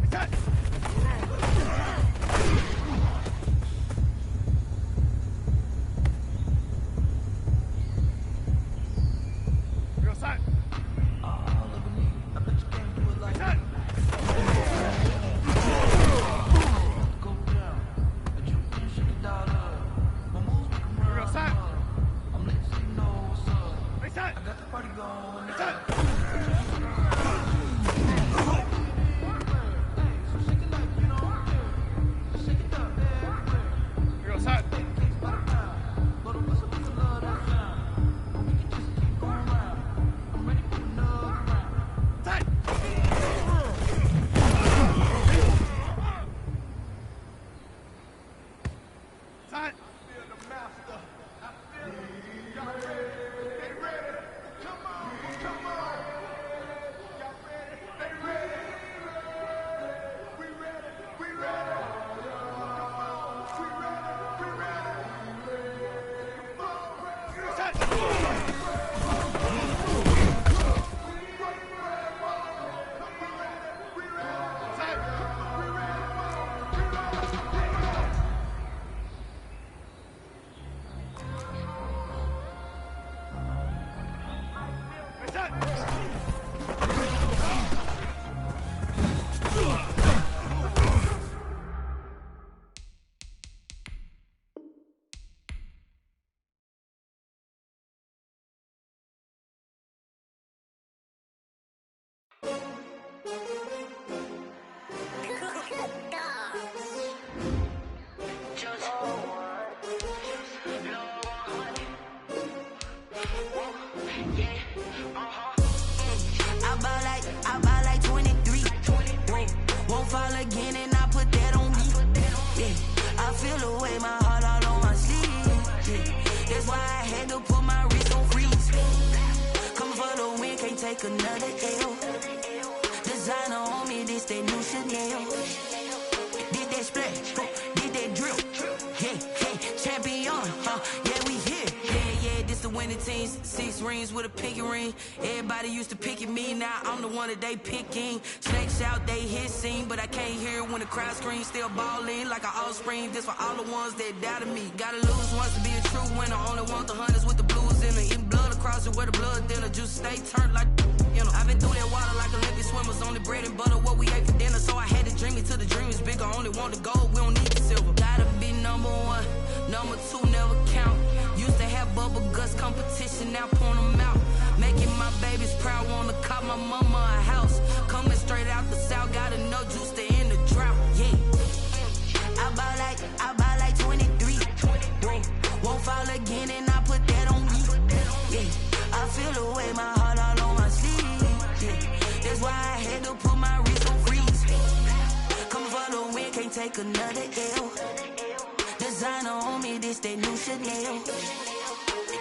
Outside. You're outside. Outside. You're outside. Outside. I got the party going. Outside. I buy like 23. Won't fall again and I put that on me. Yeah, I feel the way, my heart all on my sleeve. Yeah, that's why I had to put my wrist on freeze. Coming for the win, can't take another L. Designer on me, this that new Chanel. Did that splash, did that drill. Yeah, yeah, champion, yeah, we here. Yeah, this the winning teams. 6 rings with a pinky ring. Everybody used to pick at me, now I'm the one that they picking. Snakes out, they hit scene, but I can't hear it when the crowd screams. Still ballin' like an offspring. This for all the ones that doubted me. Gotta lose once to be a true winner. Only want the hunters with the blues in it. Eating blood across it where the blood dinner. Juice stay turned like, you know. I've been through that water like Olympic swimmers. Only bread and butter, what we ate for dinner. So I had to dream it till the dream is bigger. Only want the gold, we don't need the silver. Gotta be number 1, number 2 never count. Used to have bubble guts competition, now point them out. Making my babies proud, wanna cop my mama a house. Coming straight out the south, gotta know juice to end the drought. Yeah, I buy like 23. Won't fall again and I put that on me. Yeah, I feel the way, my heart all on my sleeve. Yeah, that's why I had to put my wrist on freeze. Coming for the win, can't take another L. Designer on me, this that new Chanel.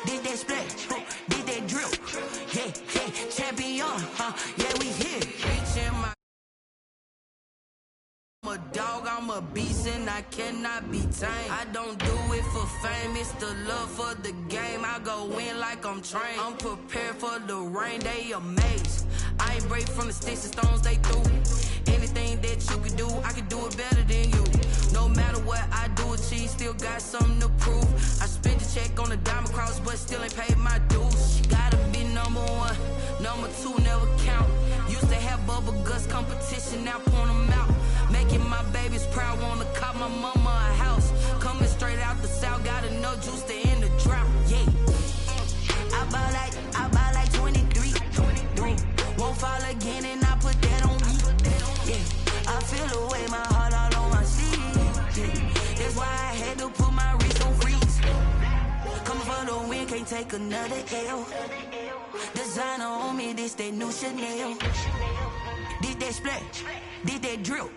Did that splash, did that drill. Yeah, yeah, champion, yeah, we here. Reaching my I'm a dog, I'm a beast, and I cannot be tamed. I don't do it for fame, it's the love for the game. I go in like I'm trained. I'm prepared for the rain, they amazed. I ain't break from the sticks and stones they threw. Anything that you could do, I could do it better than you. No matter what I do, achieve, still got something to prove. I spent the check on the diamond cross, but still ain't paid my dues. Gotta be number 1, number 2 never count. Used to have bubble guts competition, now point them out. Making my babies proud, wanna cop my mama a house. Coming straight out the south, gotta know juice to end the drought. Yeah, I buy like 23. Won't fall again and I put that on me. Yeah, I feel the way, my heart all on my sleeve. Yeah, that's why I had to put my wrist on freeze. Coming for the win, can't take another L. Designer on me, this that new Chanel. Did that splash, did that drill.